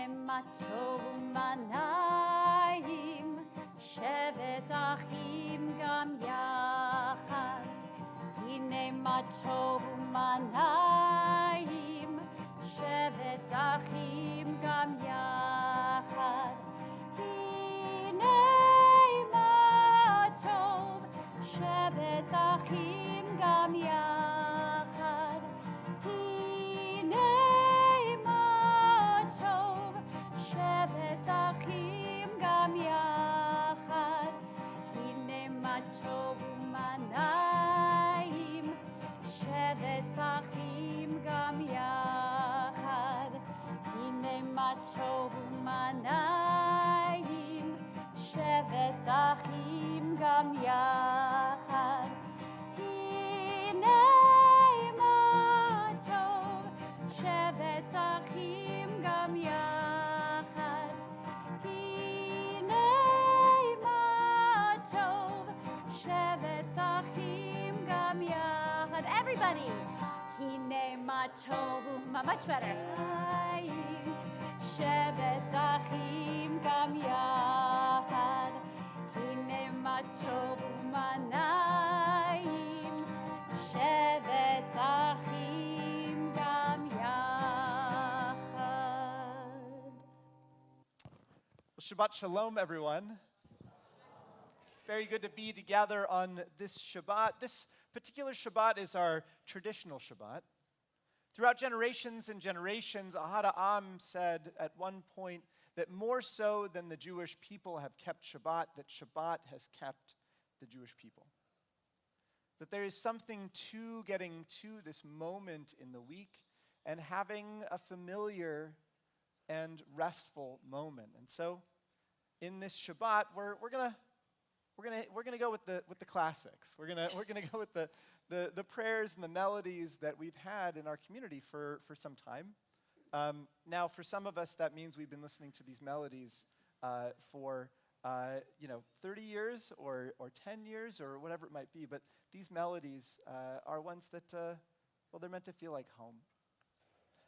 מה טוב ומה נעים, שבת אחים גם יחד. הנה מה טוב ומה נעים, שבת אחים גם יחד. הנה מה טוב, שבת אחים גם יחד. הנה מה טוב, שבת אחים גם יחד. הנה מה טוב ומה נעים, שבת אחים גם יחד. הנה מה טוב ומה נעים, שבת אחים גם יחד. הנה מה טוב, שבת אחים גם יחד. הנה מה טוב, שבת אחים גם יחד. Everybody! הנה מה טוב ומה, much better. שבת אחים גם יחד. הנה מה טוב ומה נעים, שבת אחים גם יחד. Well, Shabbat Shalom, everyone. It's very good to be together on this Shabbat. This particular Shabbat is our traditional Shabbat. Throughout generations and generations, Ahad Ha'am said at one point that more so than the Jewish people have kept Shabbat, that Shabbat has kept the Jewish people. That there is something to getting to this moment in the week and having a familiar and restful moment. And so, in this Shabbat, we're gonna go with the classics. We're gonna go with the prayers and the melodies that we've had in our community for some time. Now, for some of us, that means we've been listening to these melodies for 30 years or 10 years or whatever it might be. But these melodies are ones that, they're meant to feel like home.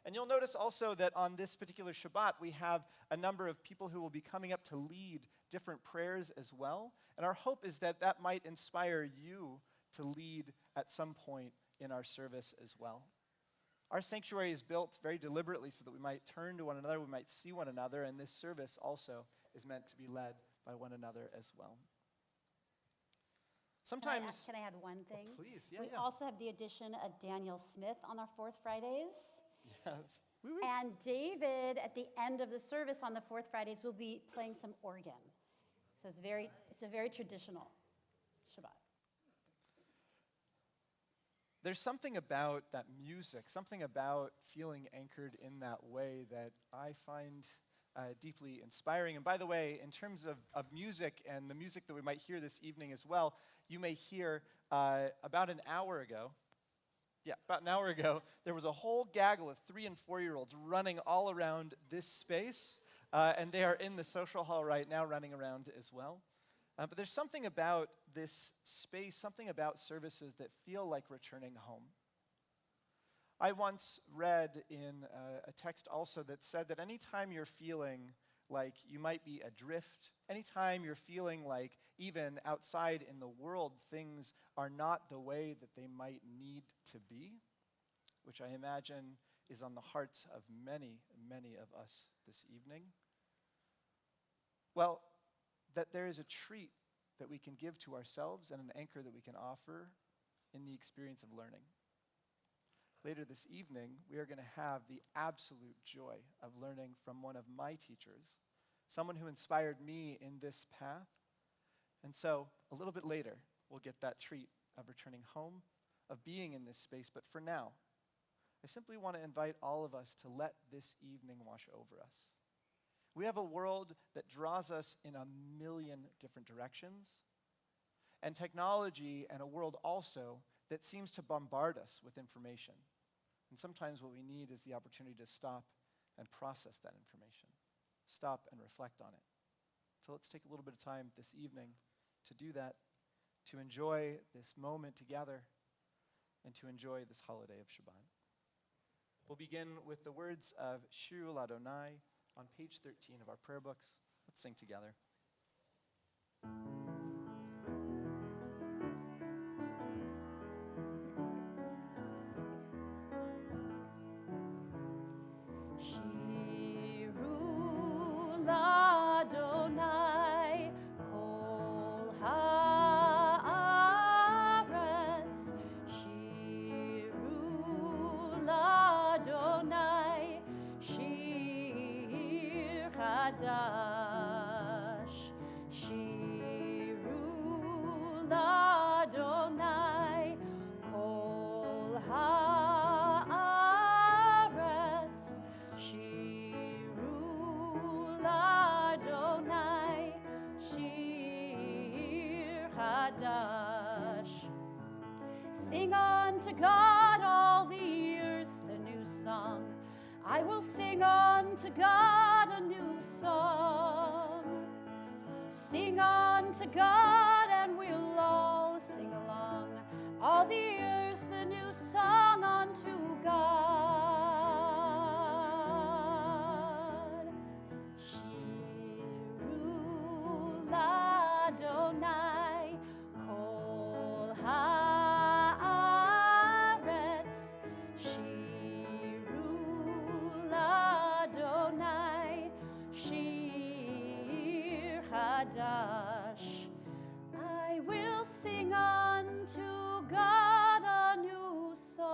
And you'll notice also that on this particular Shabbat, we have a number of people who will be coming up to lead different prayers as well. And our hope is that that might inspire you to lead at some point in our service as well. Our sanctuary is built very deliberately so that we might turn to one another, we might see one another, and this service also is meant to be led by one another as well. Sometimes... Can I add one thing? Please, yeah. We also have the addition of Daniel Smith on our Fourth Fridays. Yes. And David, at the end of the service on the Fourth Fridays, will be playing some organ. So it's a very traditional Shabbat. There's something about that music, something about feeling anchored in that way that I find deeply inspiring. And by the way, in terms of music and the music that we might hear this evening as well, you may hear about an hour ago, there was a whole gaggle of 3- and 4-year-olds running all around this space, and they are in the social hall right now running around as well. But there's something about this space, something about services that feel like returning home. I once read in a text also that said that anytime you're feeling like you might be adrift, anytime you're feeling like even outside in the world things are not the way that they might need to be, which I imagine is on the hearts of many, many of us this evening, well, that there is a treat that we can give to ourselves and an anchor that we can offer in the experience of learning. Later this evening, we are going to have the absolute joy of learning from one of my teachers, someone who inspired me in this path. And so, a little bit later, we'll get that treat of returning home, of being in this space. But for now, I simply want to invite all of us to let this evening wash over us. We have a world that draws us in a million different directions, and technology and a world also that seems to bombard us with information. And sometimes what we need is the opportunity to stop and process that information, stop and reflect on it. So let's take a little bit of time this evening to do that, to enjoy this moment together, and to enjoy this holiday of Shabbat. We'll begin with the words of Shiru L'Adonai, on page 13 of our prayer books. Let's sing together. Sing unto God all the earth a new song. I will sing unto God a new song. Sing unto God and we'll all sing along. All the earth a new song unto God. Shiru l'Adonai kol haaretz. Shiru l'Adonai shir chadash. I will sing unto God a new song.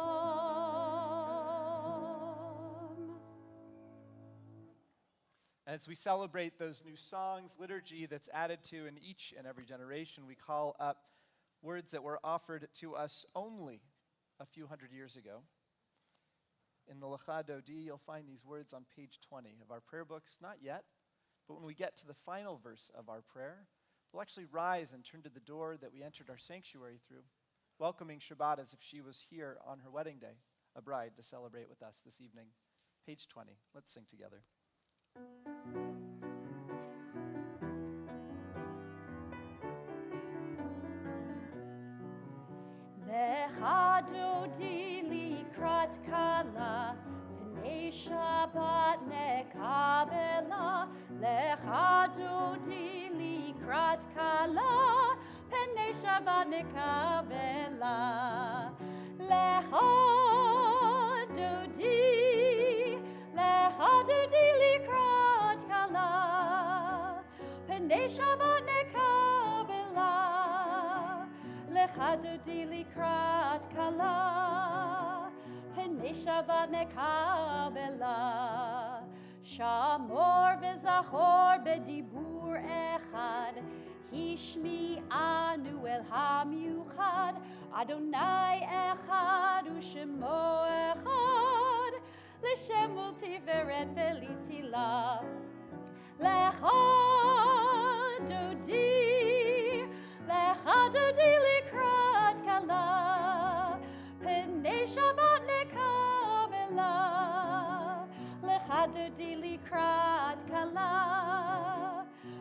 As we celebrate those new songs, liturgy that's added to in each and every generation, we call up words that were offered to us only a few hundred years ago. In the Lecha Dodi, you'll find these words on page 20 of our prayer books. Not yet, but when we get to the final verse of our prayer, we'll actually rise and turn to the door that we entered our sanctuary through, welcoming Shabbat as if she was here on her wedding day, a bride to celebrate with us this evening. Page 20. Let's sing together. Lecha dodi likrat kala, pnei Shabbat nekabela. Lecha dodi likrat kala, pnei Shabbat nekabela. Lecha dodi likrat kala, pnei Shabbat nekabela. Lecha dodi likrat kala, pnei Shabbat nekabela. Shamor v'zachor bedibur echad, hishmi'anu el hamiuchad. Adonai echad u'shemo echad, l'shem tiferet v'litila. Lecha dodi likrat kala, pnei Shabbat nekabela. Lecha dodi likrat kala,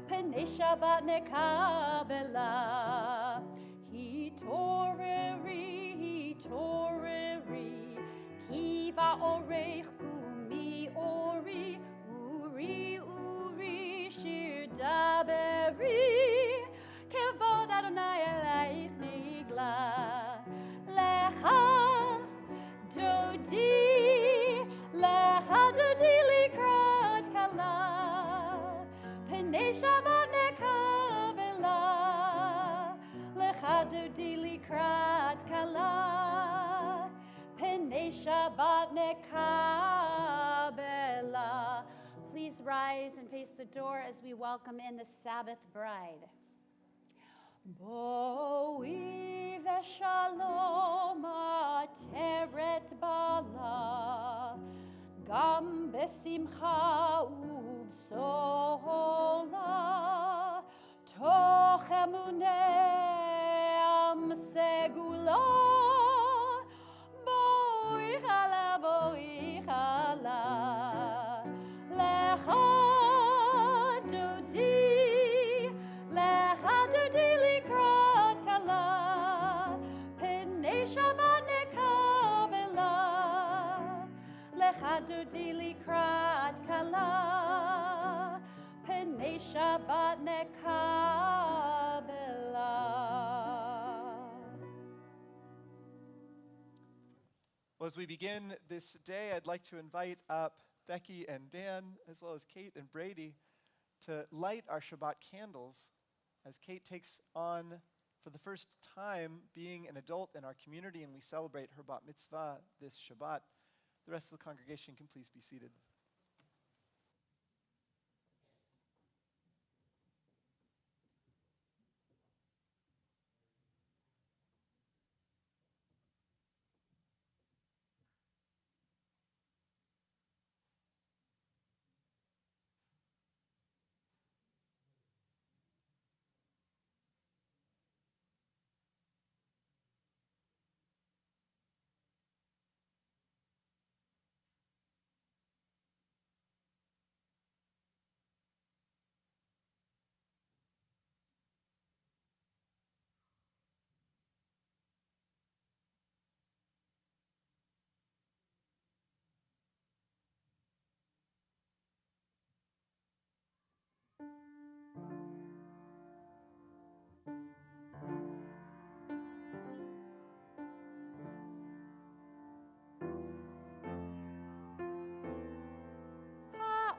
pnei Shabbat nekabela. Hitoreri, kiva orech gumi ori, uri shir daberi. Kevod Adonai eleich nigla. Lecha dodi likrat kala, pnei Shabbat nekabela. Lecha dodi likrat kala, pnei Shabbat nekabela. Please rise and face the door as we welcome in the Sabbath bride. Boi v'shalom ateret bala, gam besimcha uv'sohola, toch emunei am segula. Boi chala, lecha dodi likrat kala, pnei Shabbat nekabela. Lecha dodi likrat kala. Shabbat nekabela. Well, as we begin this day, I'd like to invite up Becky and Dan, as well as Kate and Brady, to light our Shabbat candles as Kate takes on, for the first time, being an adult in our community, and we celebrate her bat mitzvah this Shabbat. The rest of the congregation can please be seated.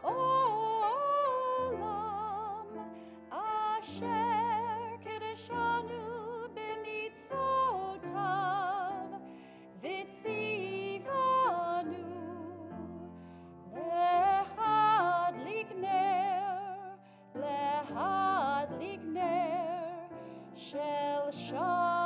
Ha'olam asher kedeshanu b'mitzvotav v'tzivanu lehad ligner shel Shabbat.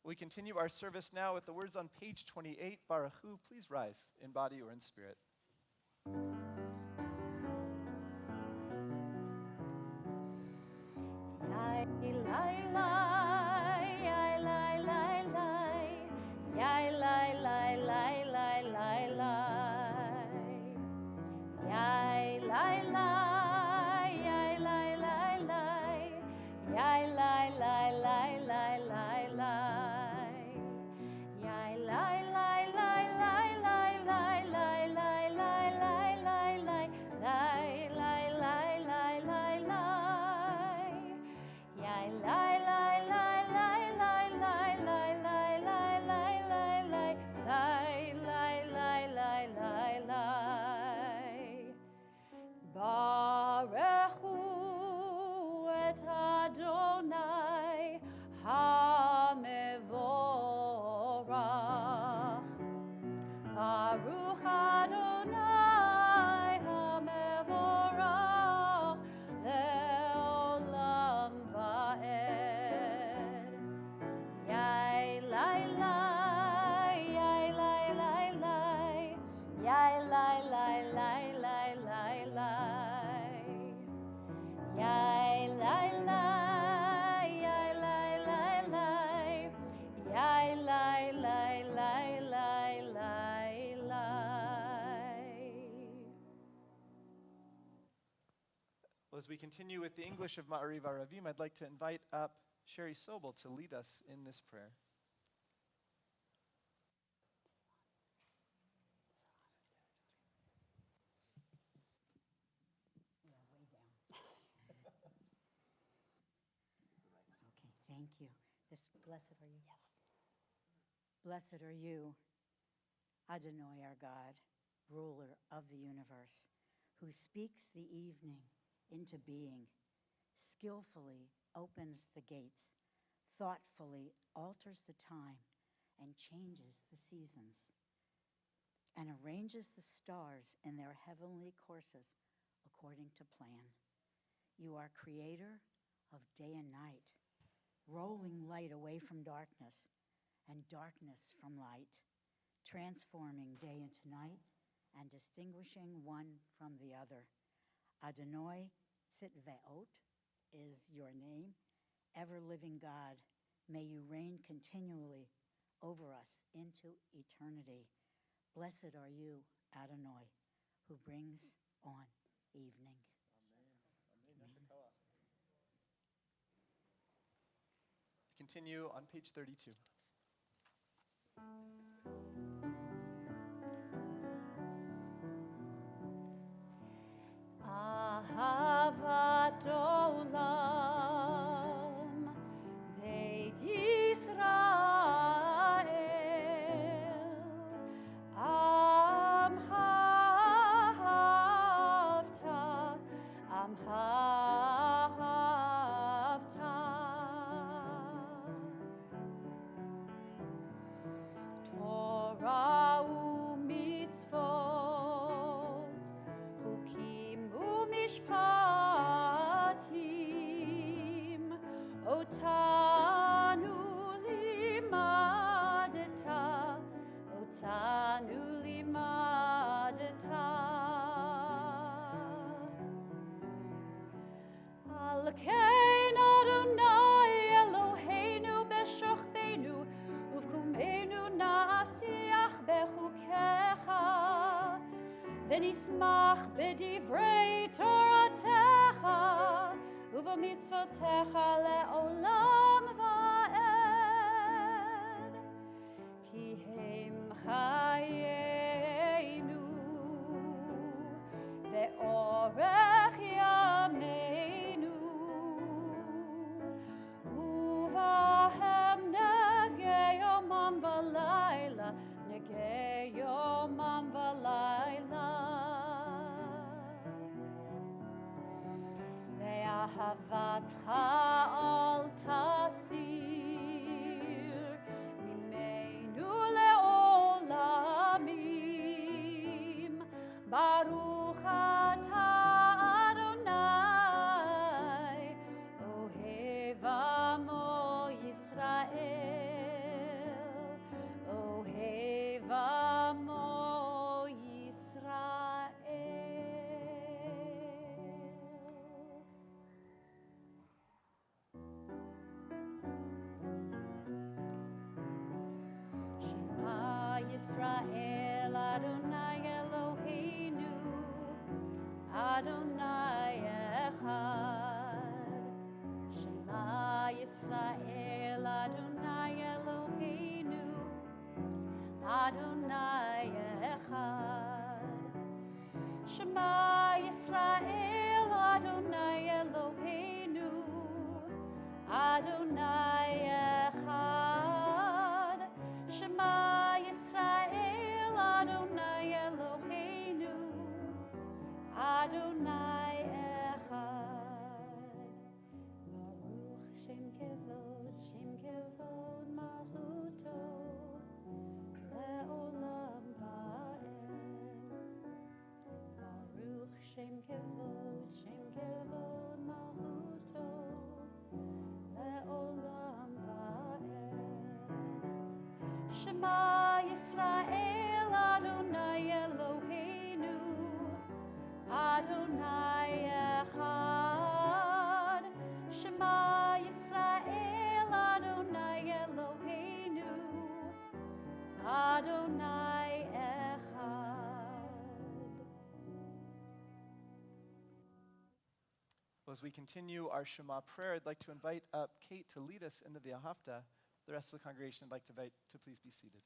We continue our service now with the words on page 28. Baruch Hu, please rise in body or in spirit. Baruch Hu et Adonai HaMevorach. Baruch Adonai HaMevorach le'olam va'ed. Yai lai lai, yai lai lai lai, yai lai lai lai lai lai lai. Yai lai lai, yai lai lai lai, yai lai lai lai lai lai lai. Well, as we continue with the English of Ma'ariv Aravim, I'd like to invite up Sherry Sobel to lead us in this prayer. Okay, thank you. Blessed are you. Yes. Blessed are you, Adonai our God, ruler of the universe, who speaks the evening into being, skillfully opens the gates, thoughtfully alters the time, and changes the seasons, and arranges the stars in their heavenly courses according to plan. You are creator of day and night, rolling light away from darkness and darkness from light, transforming day into night and distinguishing one from the other. Adonai Tzitveot is your name. Ever-living God, may you reign continually over us into eternity. Blessed are you, Adonai, who brings on evening. Amen. Amen. continue on page 32. Ahavat olam Beit Yisrael Amcha havta Torah u'mitzvot Chukim u'mishpatim Otanu limadeta Al kein Adonai Eloheinu b'shochbeinu uvkumeinu na'asiach bechukecha v'nismach b'divrei Toratecha uv'mitzvotecha le'olam va'ed ki hem chayenu ve'orech yameinu uvahem negei yomam v'layla ve'ahavatcha al tasir mimeinu le'olamim Baruch atah Adonai Ohev amo Yisrael Ohev amo Yisrael Shema Yisrael Adonai Eloheinu Adonai echad Shema Yisrael Adonai Eloheinu Adonai echad Shema Yisrael Adonai Eloheinu Adonai echad Shema Yisrael Adonai Eloheinu Adonai echad Baruch Shem Kevod Malchuto Le'olam va'ed Baruch Shem Kevod Malchuto Le'olam va'ed Shema Yisrael Adonai Eloheinu Adonai echad Shema Yisrael Adonai Eloheinu Adonai echad Well, as we continue our Shema prayer, I'd like to invite up Kate to lead us in the V'ahavta. The rest of the congregation I'd like to invite to please be seated.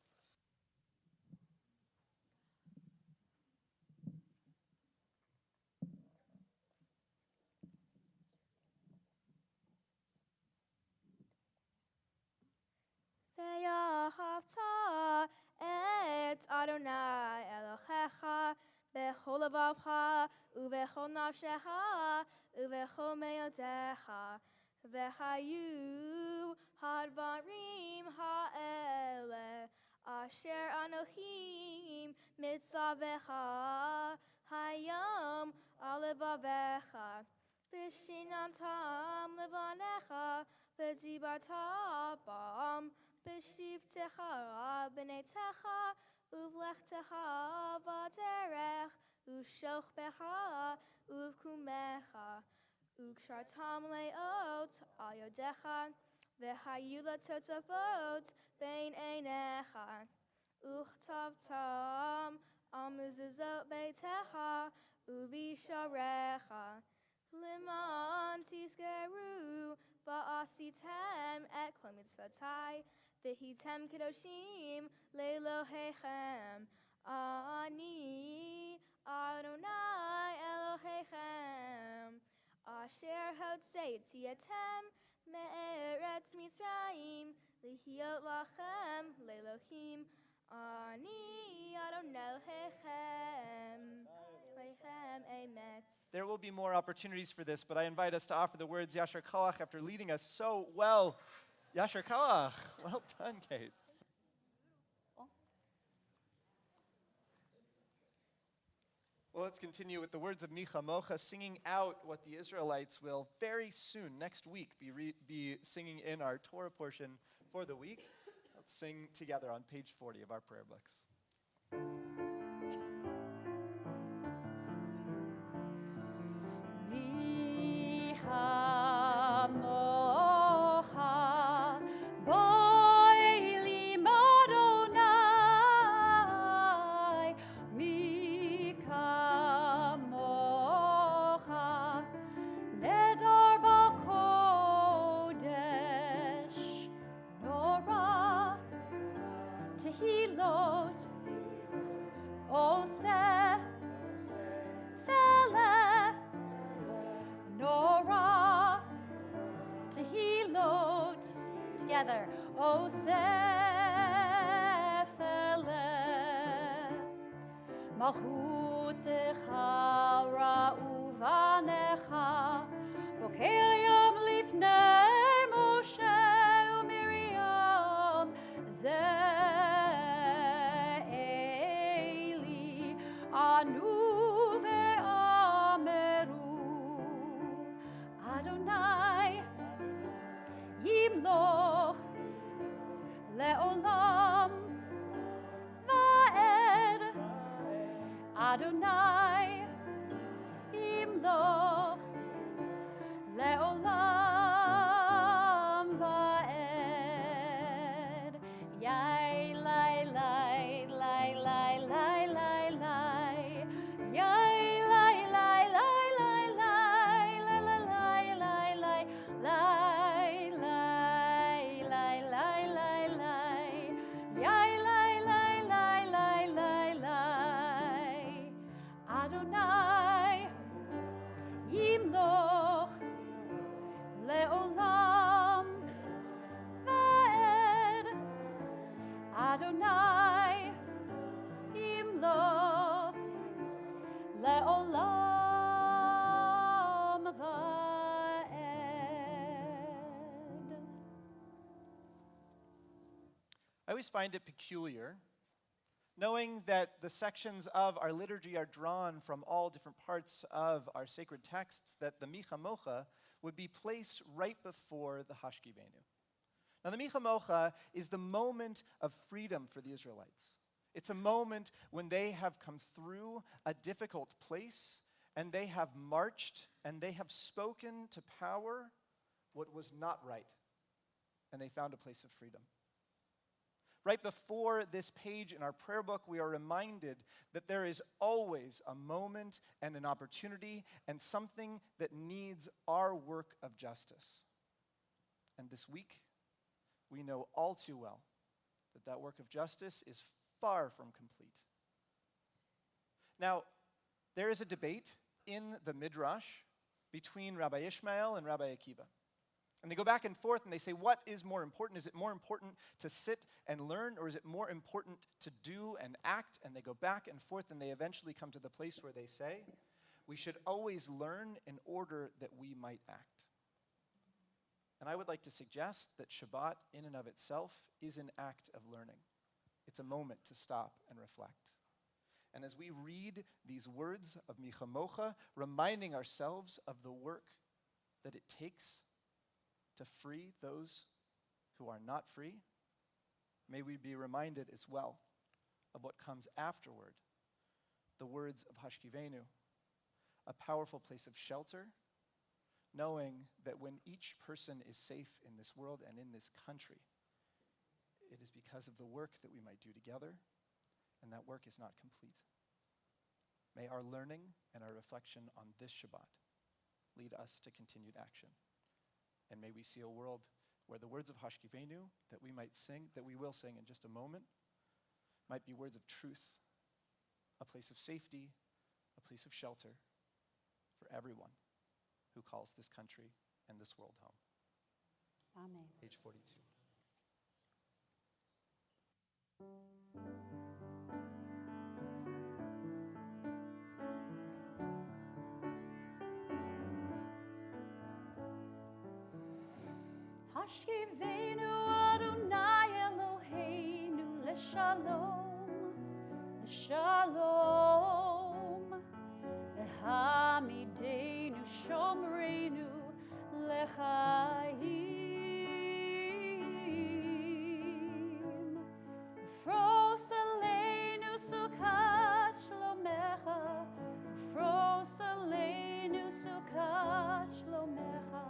Ve'ahavta et Adonai Elohecha bechol levavcha uvechol nafshecha uvechol meyodecha ve'hayu hadvarim ha'ele asher anochim mitzavecha hayam alevavecha v'shinantam levanecha v'dibarta bam B'shivtecha b'neitecha uvlechtecha v'derech u'shochbecha uvkumecha u'kshartam le'ot al yodecha v'hayu l'totafot bein einecha u'chtavtam al mezuzot beitecha u'visharecha Liman tisgeru va'asitem et kol mitzvotai, v'hitem kedoshim le'Elohechem. Ani Adonai Elohechem, asher hotzei tietem me'eretz Mitzrayim, lihiot lachem le'Elohim. Ani Adonai Elohechem. Elohechem emet. There will be more opportunities for this, but I invite us to offer the words Yasher Koach after leading us so well. Yasher Koach. Well done, Kate. Well, let's continue with the words of Micha Mocha, singing out what the Israelites will very soon, next week, be singing in our Torah portion for the week. Let's sing together on page 40 of our prayer books. Micha Mocha, Tehilot, Oseh, Fele, Nora, Tehilot, together, Oseh, Fele, Malchutecha, Ra'uvanecha, Boker Yom Lifnei Moshe u'Miriam, Ze'eli, Anu ve'ameru, Adonai, Yimloch, Le'olam, Va'ed, Adonai, Yimloch, Le'olam va'ed. Yai, lai, lai, lai, lai, lai, lai, lai. Yai, lai, lai, lai, lai, lai, lai, lai, lai, lai, lai, lai, lai, lai, lai, lai. Yai, lai, lai, lai, lai, lai, lai. Adonai, Yimloch, Le'olam va'ed, Adonai, Yimloch, Le'olam va'ed. I always find it peculiar knowing that the sections of our liturgy are drawn from all different parts of our sacred texts, that the Micha Mocha would be placed right before the Hashkivenu. Now, the Micha Mocha is the moment of freedom for the Israelites. It's a moment when they have come through a difficult place, and they have marched, and they have spoken to power what was not right, and they found a place of freedom. Right before this page in our prayer book, we are reminded that there is always a moment and an opportunity and something that needs our work of justice. And this week, we know all too well that that work of justice is far from complete. Now, there is a debate in the Midrash between Rabbi Ishmael and Rabbi Akiva. And they go back and forth and they say, what is more important? Is it more important to sit and learn, or is it more important to do and act? And they go back and forth and they eventually come to the place where they say, we should always learn in order that we might act. And I would like to suggest that Shabbat in and of itself is an act of learning. It's a moment to stop and reflect. And as we read these words of Micha Mocha, reminding ourselves of the work that it takes to free those who are not free, may we be reminded as well of what comes afterward, the words of Hashkivenu, a powerful place of shelter, knowing that when each person is safe in this world and in this country, it is because of the work that we might do together, and that work is not complete. May our learning and our reflection on this Shabbat lead us to continued action. And may we see a world where the words of Hashkivenu that we might sing, that we will sing in just a moment, might be words of truth, a place of safety, a place of shelter for everyone who calls this country and this world home. Amen. Page 42. Hashkivenu Adonai Eloheinu leshalom, leshalom. V'hamidenu shomrenu lechaim. Fros aleinu sukat shlomecha, fros aleinu sukat shlomecha.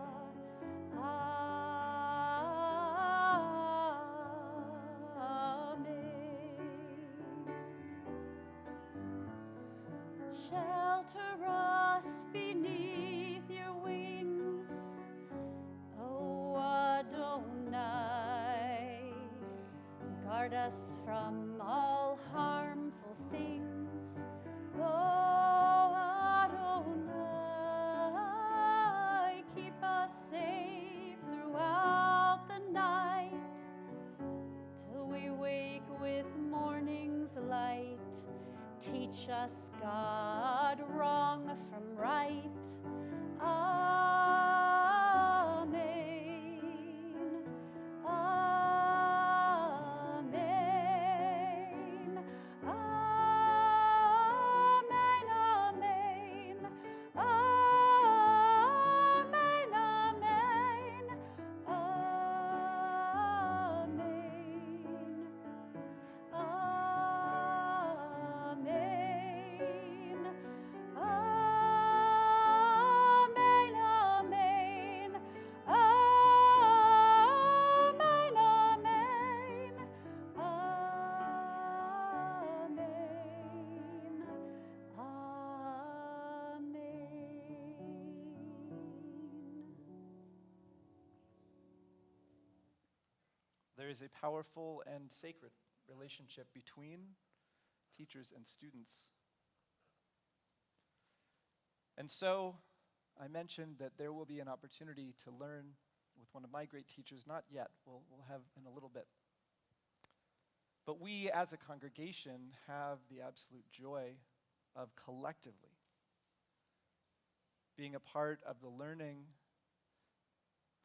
Shelter us beneath your wings, O Adonai. Guard us from all harmful things, O Adonai. Keep us safe throughout the night, till we wake with morning's light. Teach us, God, wrong from right. Amen. Amen. Amen. Amen. Amen. Amen. There is a powerful and sacred relationship between teachers and students. And so I mentioned that there will be an opportunity to learn with one of my great teachers, not yet, we'll have in a little bit. But we as a congregation have the absolute joy of collectively being a part of the learning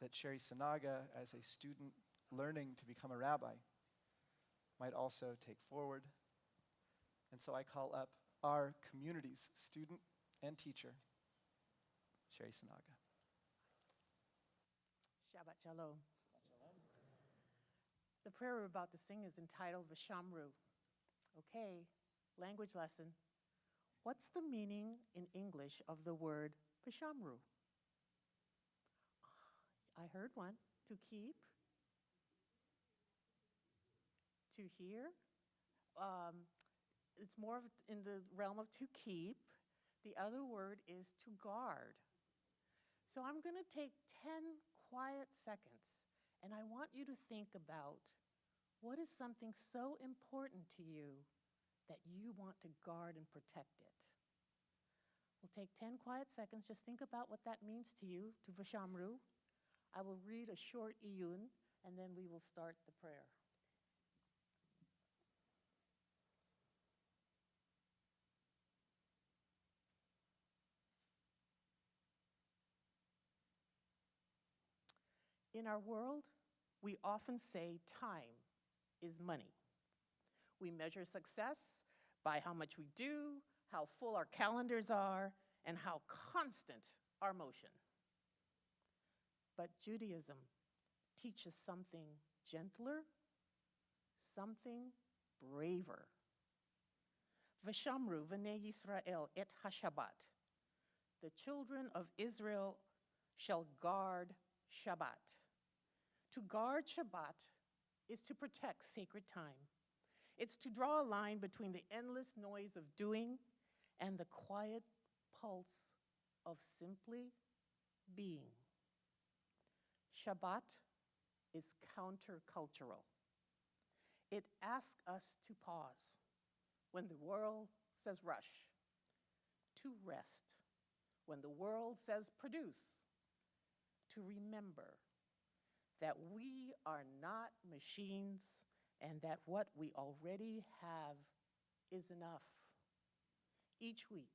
that Sherry Sanaga, as a student learning to become a rabbi, might also take forward. And so I call up our community's student and teacher, Sherry Sanaga. Shabbat Shalom. The prayer we're about to sing is entitled V'shamru. Okay, language lesson. What's the meaning in English of the word V'shamru? I heard one. To keep. To hear. It's more of in the realm of to keep. The other word is to guard. So I'm going to take 10 quiet seconds, and I want you to think about what is something so important to you that you want to guard and protect it. We'll take 10 quiet seconds. Just think about what that means to you, to V'shamru. I will read a short iyun, and then we will start the prayer. In our world, we often say time is money. We measure success by how much we do, how full our calendars are, and how constant our motion. But Judaism teaches something gentler, something braver. V'shamru v'nei Yisrael et haShabbat. The children of Israel shall guard Shabbat. To guard Shabbat is to protect sacred time. It's to draw a line between the endless noise of doing and the quiet pulse of simply being. Shabbat is countercultural. It asks us to pause when the world says rush, to rest when the world says produce, to remember that we are not machines and that what we already have is enough. Each week,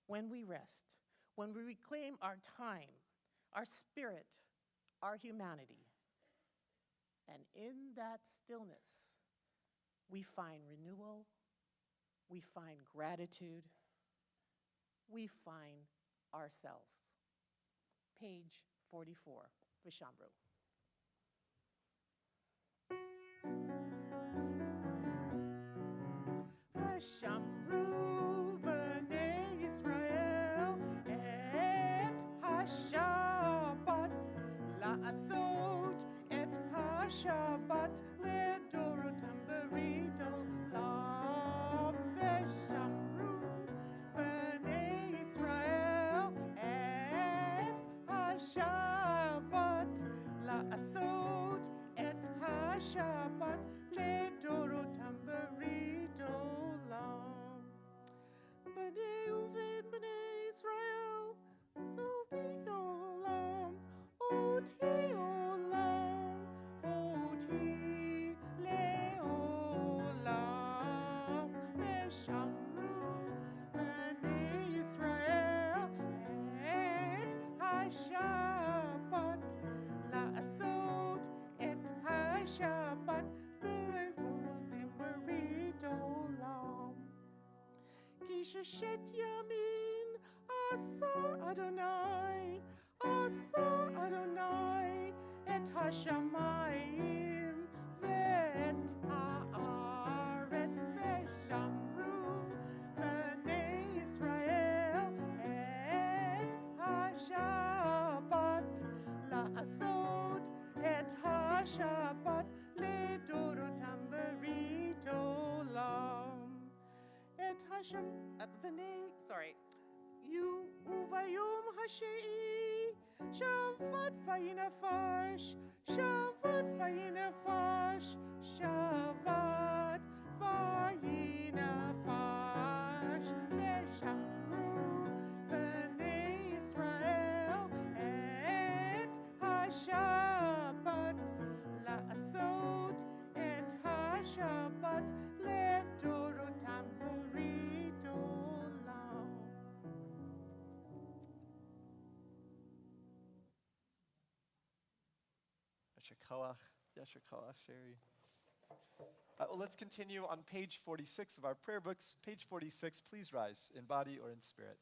when we rest, when we reclaim our time, our spirit, our humanity, and in that stillness, we find renewal, we find gratitude, we find ourselves. Page 44, Vishamru. Vishamru b'nei Yisrael et ha-Shabbat la'asot et ha-Shabbat ledorotam berito lam. Vishamru b'nei Yisrael et ha-Shabbat la'asot et ha-Shabbat ledorotam berito lam. B'nei uven b'nei Israel, oti olam, oti olam, oti leolam. Veshamru b'nei Israel et ha-Shabbat la'asot et ha-Shabbat b'levotim berito lam. Ki sheshet yamin asa Adonai, asa Adonai et hashamayim ve'et haaretz. Veshamru b'nei Yisrael et ha-Shabbat la'asot et ha-Shabbat ledorotam berito lam. Et Hashem at v'nei, sorry, you uvayom hashei, Shabbat vayinafash, Shabbat vayinafash, Shabbat vayinafash. Veshamru b'nei Yisrael et ha-Shabbat la'asot et ha-Shabbat ledorotam berito lam. Yasher Koach, Sherry. Well, let's continue on page 46 of our prayer books. Page 46, please rise in body or in spirit.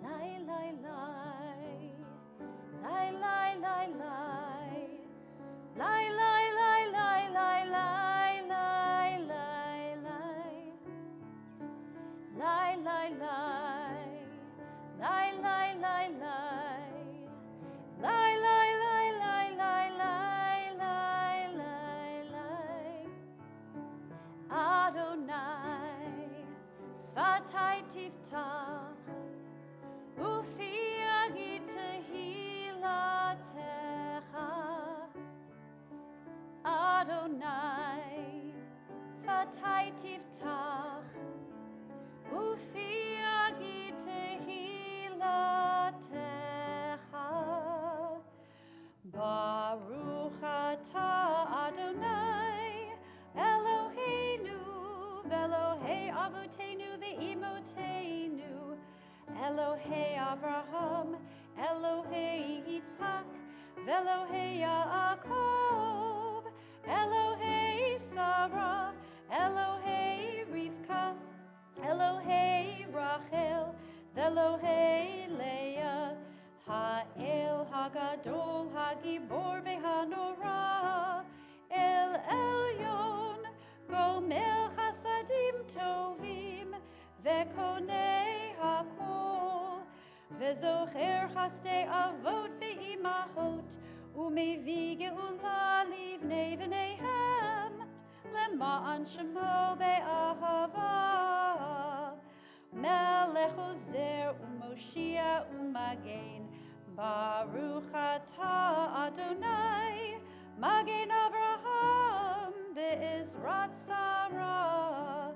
Lie, lie, lie. Lie, lie, lie, lie. Lie, lie, lie, lie, lie, lie, lie, lie, lie. Lie, lie, lie. Lie, lie, lie, lie. Lie, lie, lie, lie, lie, lie, lie, lie, lie. Adonai, Svatai tiftach, Ufi tehilatecha. Adonai, Svatai tiftach, Ufi tehilatecha. Baruch atah Adonai, Eloheinu, Velohei avotenu ve'imotenu, Elohei Avraham, Elohei Yitzchak, Velohei Yaakov, Elohei Sarah, Elohei Rivka, Elohei Rachel, Velohei Leah, Ha'el Hagadol Hagibor ve'hanora, El Elyon, Gomel Chasadim Tovim, Ve'konei Hakol, Ve'zocher Chaste Avot ve'imachot, ומביא גאולה לבני בניהם, למען שמו באהבה. מלך עוזר ומושיע ומגן, ברוך אתה אדוני, מגן אברהם בעזרת שרה.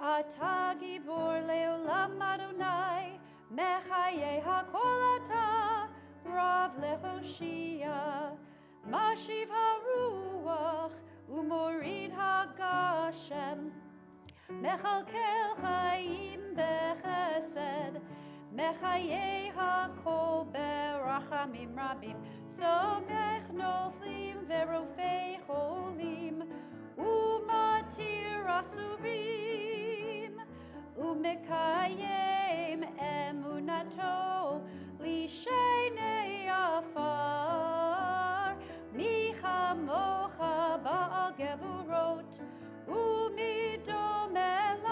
אתה גיבור לעולם אדוני, מחיי הכל אתה, רב להושיע. משיב הרוח ומוריד הגשם, מכלכל חיים בחסד, מחיי הכל ברחמים רבים. סומך נופלים ורופא חולים, ומתיר אסורים, ומקיים אמונתו לשני עפר. מי כמוך בעל גבורות ומדומה לך,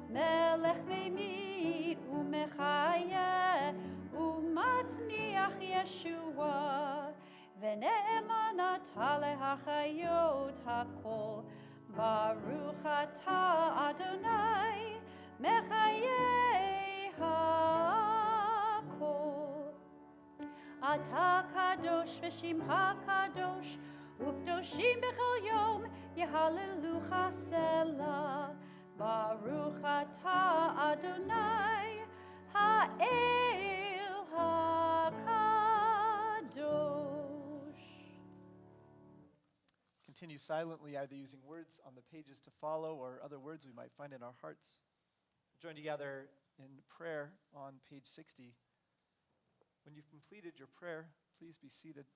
מלך ממית ומחיה ומצמיח ישועה, ונאמן אתה להחיות הכל. ברוך אתה אדוני, מחיי הכל. אתה קדוש ושמך קדוש, וקדושים בכל יום יהללוך סלה. ברוך אתה אדוני, האל הקדוש. Continue silently, either using words on the pages to follow or other words we might find in our hearts. Join together in prayer on page 60. When you've completed your prayer, please be seated.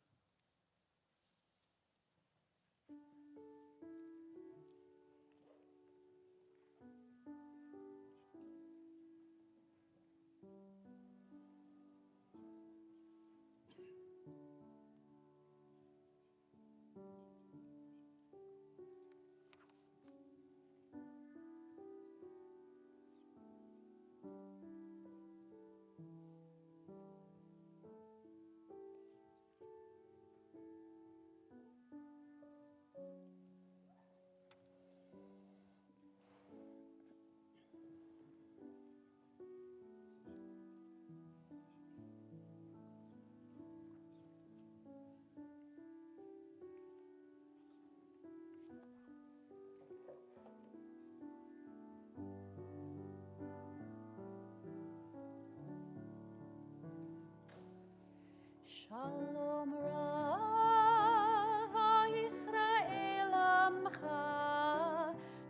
Shalom Rav Yisrael Amcha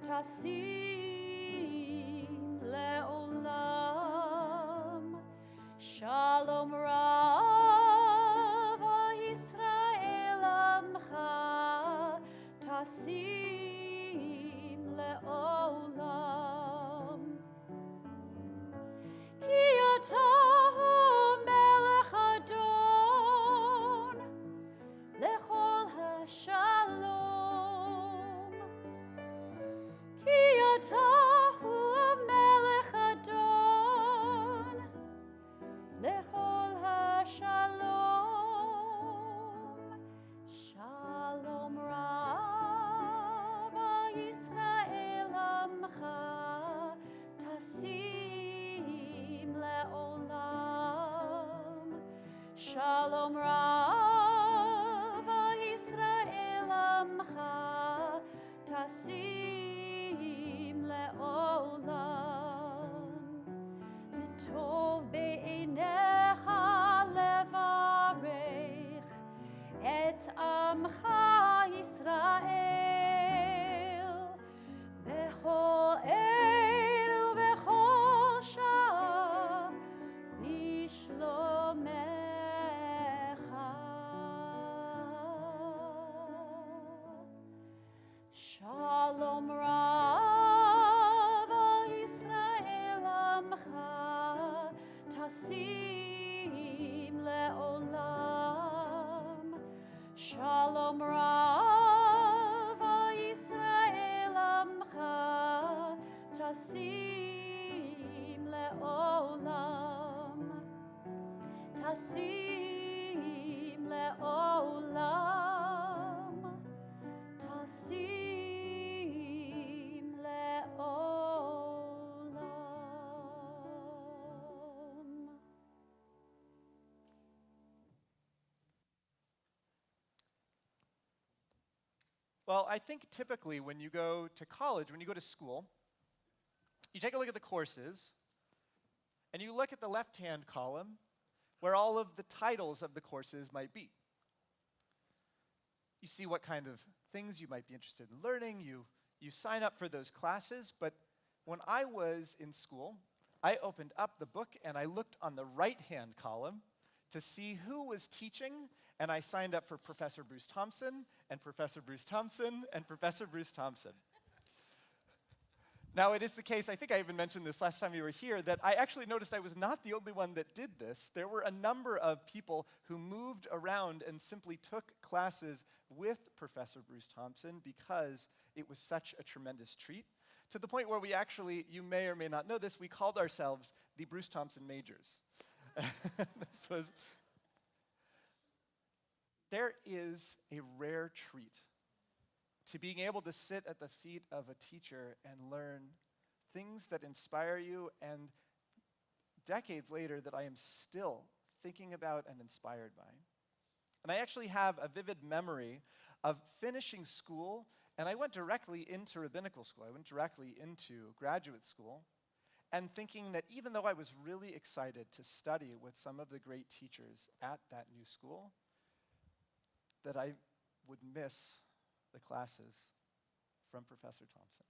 Tasim Leolam. Shalom Rav Yisrael Amcha Tasim Leolam. Ki atahu melech adon lechol hashalom. Ki atahu melech adon lechol hashalom. Shalom Rav Yisrael Amcha Tasim Leolam. Shalom Rav Yisrael Amcha Tasim Leolam. V'tov be'einecha levarech et Amcha Yisrael bechol el ubechol shah bishlomecha. Shalom Rav Yisrael Amcha Tasim Leolam. Shalom Rav Yisrael Amcha Tasim Leolam. Tasim Well, I think typically when you go to college, when you go to school, you take a look at the courses, and you look at the left-hand column where all of the titles of the courses might be. You see what kind of things you might be interested in learning. You sign up for those classes. But when I was in school, I opened up the book and I looked on the right-hand column to see who was teaching, and I signed up for Professor Bruce Thompson and Professor Bruce Thompson and Professor Bruce Thompson. Now, it is the case, I think I even mentioned this last time you were here, that I actually noticed I was not the only one that did this. There were a number of people who moved around and simply took classes with Professor Bruce Thompson because it was such a tremendous treat, to the point where we actually, you may or may not know this, we called ourselves the Bruce Thompson Majors. There is a rare treat to being able to sit at the feet of a teacher and learn things that inspire you, and decades later that I am still thinking about and inspired by. And I actually have a vivid memory of finishing school, and I went directly into rabbinical school. I went directly into graduate school, and thinking that even though I was really excited to study with some of the great teachers at that new school, that I would miss the classes from Professor Thompson.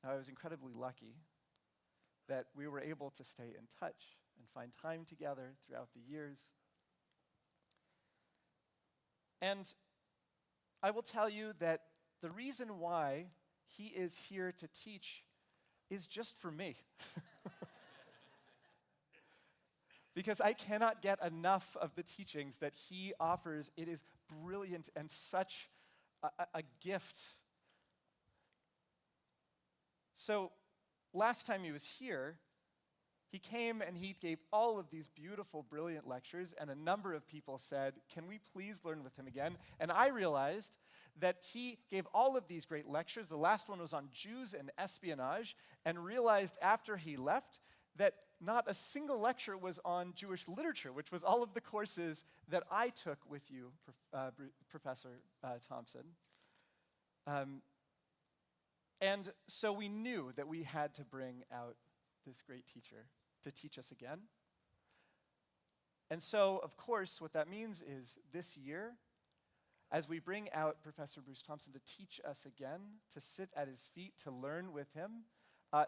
Now, I was incredibly lucky that we were able to stay in touch and find time together throughout the years. And I will tell you that the reason why he is here to teach is just for me. Because I cannot get enough of the teachings that he offers. It is brilliant and such a gift. So last time he was here, he came and he gave all of these beautiful, brilliant lectures, and a number of people said, can we please learn with him again? And I realized that he gave all of these great lectures. The last one was on Jews and espionage, and realized after he left that not a single lecture was on Jewish literature, which was all of the courses that I took with you, Professor Thompson. And so we knew that we had to bring out this great teacher to teach us again. And so, of course, what that means is this year, as we bring out Professor Bruce Thompson to teach us again, to sit at his feet, to learn with him,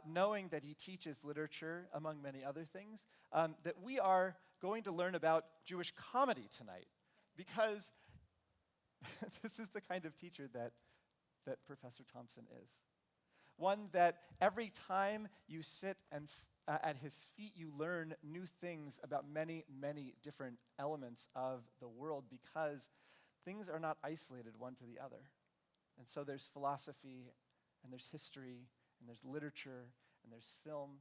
knowing that he teaches literature, among many other things, that we are going to learn about Jewish comedy tonight, because this is the kind of teacher that Professor Thompson is. One that every time you sit and at his feet, you learn new things about many, many different elements of the world, because things are not isolated one to the other. And so there's philosophy, and there's history, and there's literature, and there's film.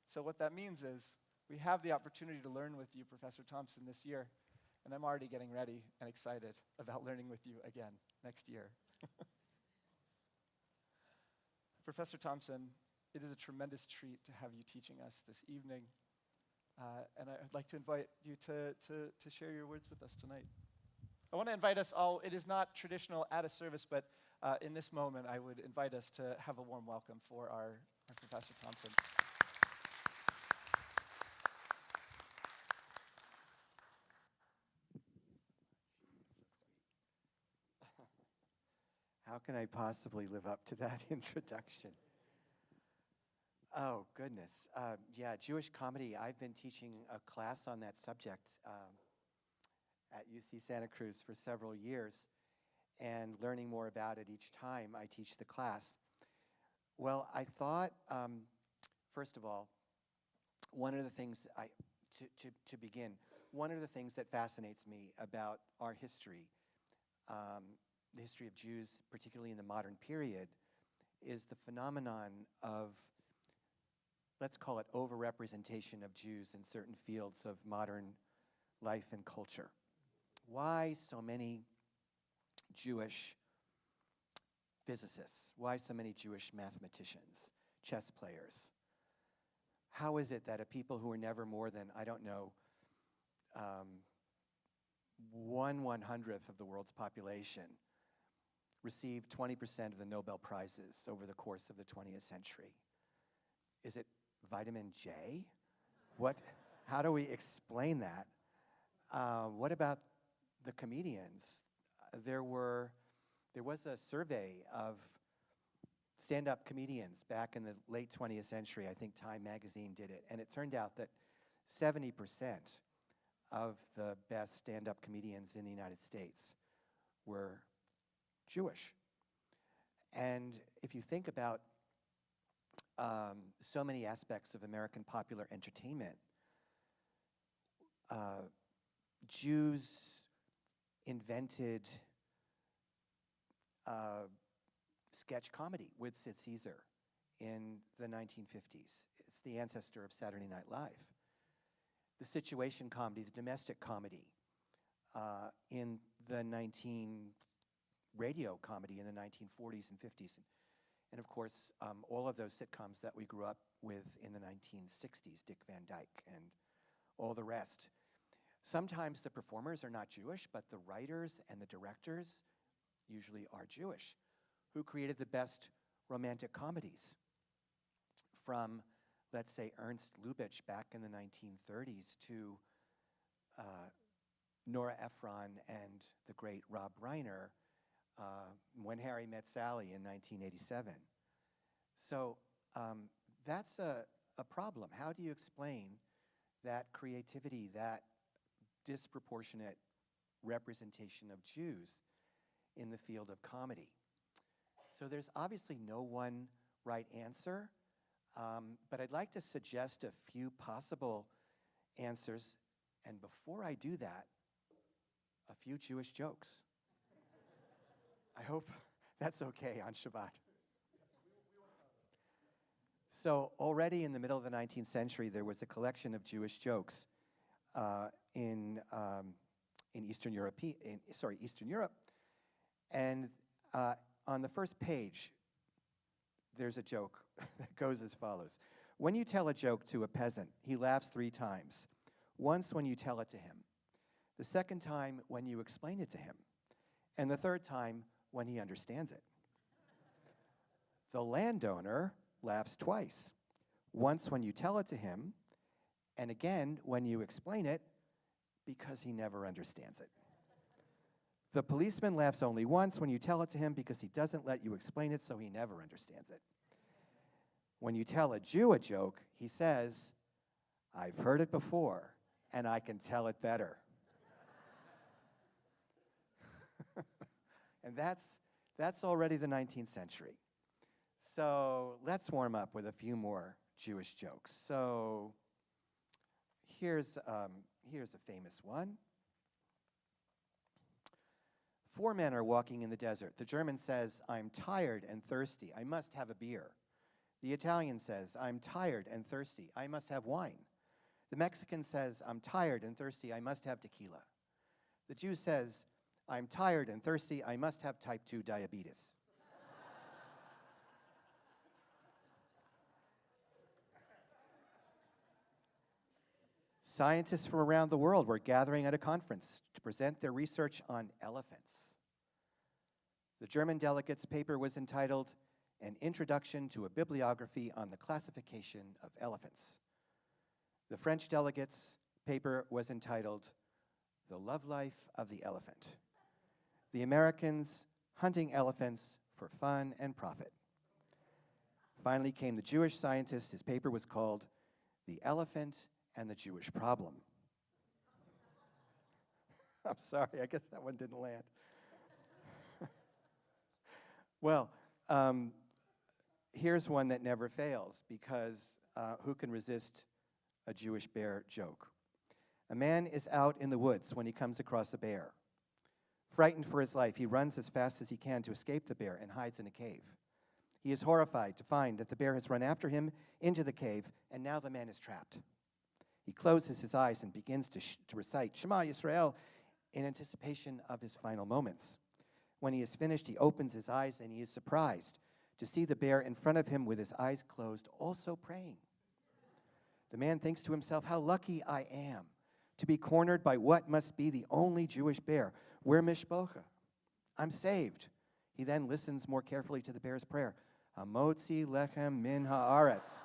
So what that means is we have the opportunity to learn with you, Professor Thompson, this year, and I'm already getting ready and excited about learning with you again next year. Professor Thompson, it is a tremendous treat to have you teaching us this evening, and I'd like to invite you to share your words with us tonight. I want to invite us all. It is not traditional at a service, but in this moment, I would invite us to have a warm welcome for our Professor Thompson. How can I possibly live up to that introduction? Oh, goodness. Yeah, Jewish comedy. I've been teaching a class on that subject at UC Santa Cruz for several years, and learning more about it each time I teach the class. Well, I thought, first of all, one of the things, to begin, one of the things that fascinates me about our history, the history of Jews, particularly in the modern period, is the phenomenon of, let's call it, overrepresentation of Jews in certain fields of modern life and culture. Why so many Jewish physicists? Why so many Jewish mathematicians, chess players? How is it that a people who are never more than, I don't know, 1/100th of the world's population received 20% of the Nobel Prizes over the course of the 20th century. Is it vitamin J? How do we explain that? What about the comedians? There was a survey of stand-up comedians back in the late 20th century. I think Time magazine did it. And it turned out that 70% of the best stand-up comedians in the United States were Jewish. And if you think about so many aspects of American popular entertainment, Jews invented sketch comedy with Sid Caesar in the 1950s. It's the ancestor of Saturday Night Live. The situation comedy, the domestic comedy, in the radio comedy in the 1940s and 50s. And of course, all of those sitcoms that we grew up with in the 1960s, Dick Van Dyke and all the rest. Sometimes the performers are not Jewish, but the writers and the directors usually are Jewish, who created the best romantic comedies. From, let's say, Ernst Lubitsch back in the 1930s to Nora Ephron and the great Rob Reiner, When Harry Met Sally in 1987. So that's a problem. How do you explain that creativity, that disproportionate representation of Jews in the field of comedy? So there's obviously no one right answer, but I'd like to suggest a few possible answers. And before I do that, a few Jewish jokes. I hope that's okay on Shabbat. So already in the middle of the 19th century, there was a collection of Jewish jokes in Eastern Europe. Eastern Europe, and on the first page, there's a joke that goes as follows: when you tell a joke to a peasant, he laughs 3 times. Once when you tell it to him, the second time when you explain it to him, and the third time when he understands it. The landowner laughs twice. Once when you tell it to him, and again when you explain it, because he never understands it. The policeman laughs only once when you tell it to him because he doesn't let you explain it, so he never understands it. When you tell a Jew a joke, he says, "I've heard it before, and I can tell it better." And that's already the 19th century. So let's warm up with a few more Jewish jokes. So here's a famous one. 4 men are walking in the desert. The German says, "I'm tired and thirsty. I must have a beer." The Italian says, "I'm tired and thirsty. I must have wine." The Mexican says, "I'm tired and thirsty. I must have tequila." The Jew says, "I'm tired and thirsty. I must have type 2 diabetes." Scientists from around the world were gathering at a conference to present their research on elephants. The German delegate's paper was entitled, "An Introduction to a Bibliography on the Classification of Elephants." The French delegate's paper was entitled, "The Love Life of the Elephant." The Americans, "Hunting Elephants for Fun and Profit." Finally came the Jewish scientist. His paper was called, "The Elephant and the Jewish Problem." I'm sorry, I guess that one didn't land. Well, here's one that never fails, because who can resist a Jewish bear joke? A man is out in the woods when he comes across a bear. Frightened for his life, he runs as fast as he can to escape the bear and hides in a cave. He is horrified to find that the bear has run after him into the cave, and now the man is trapped. He closes his eyes and begins to recite Shema Yisrael in anticipation of his final moments. When he is finished, he opens his eyes and he is surprised to see the bear in front of him with his eyes closed, also praying. The man thinks to himself, "How lucky I am to be cornered by what must be the only Jewish bear. We're mishpocha. I'm saved." He then listens more carefully to the bear's prayer. Hamotzi lechem min haaretz.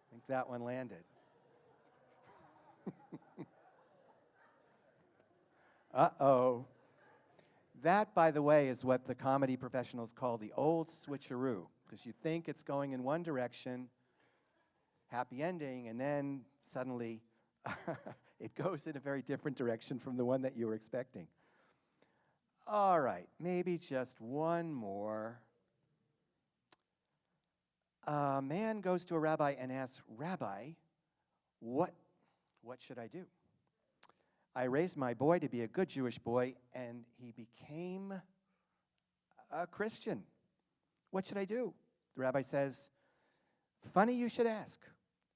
I think that one landed. Uh-oh. That, by the way, is what the comedy professionals call the old switcheroo, because you think it's going in one direction, happy ending, and then suddenly it goes in a very different direction from the one that you were expecting. All right, maybe just one more. A man goes to a rabbi and asks, Rabbi, what should I do? I raised my boy to be a good Jewish boy, and he became a Christian. What should I do? The rabbi says, funny you should ask.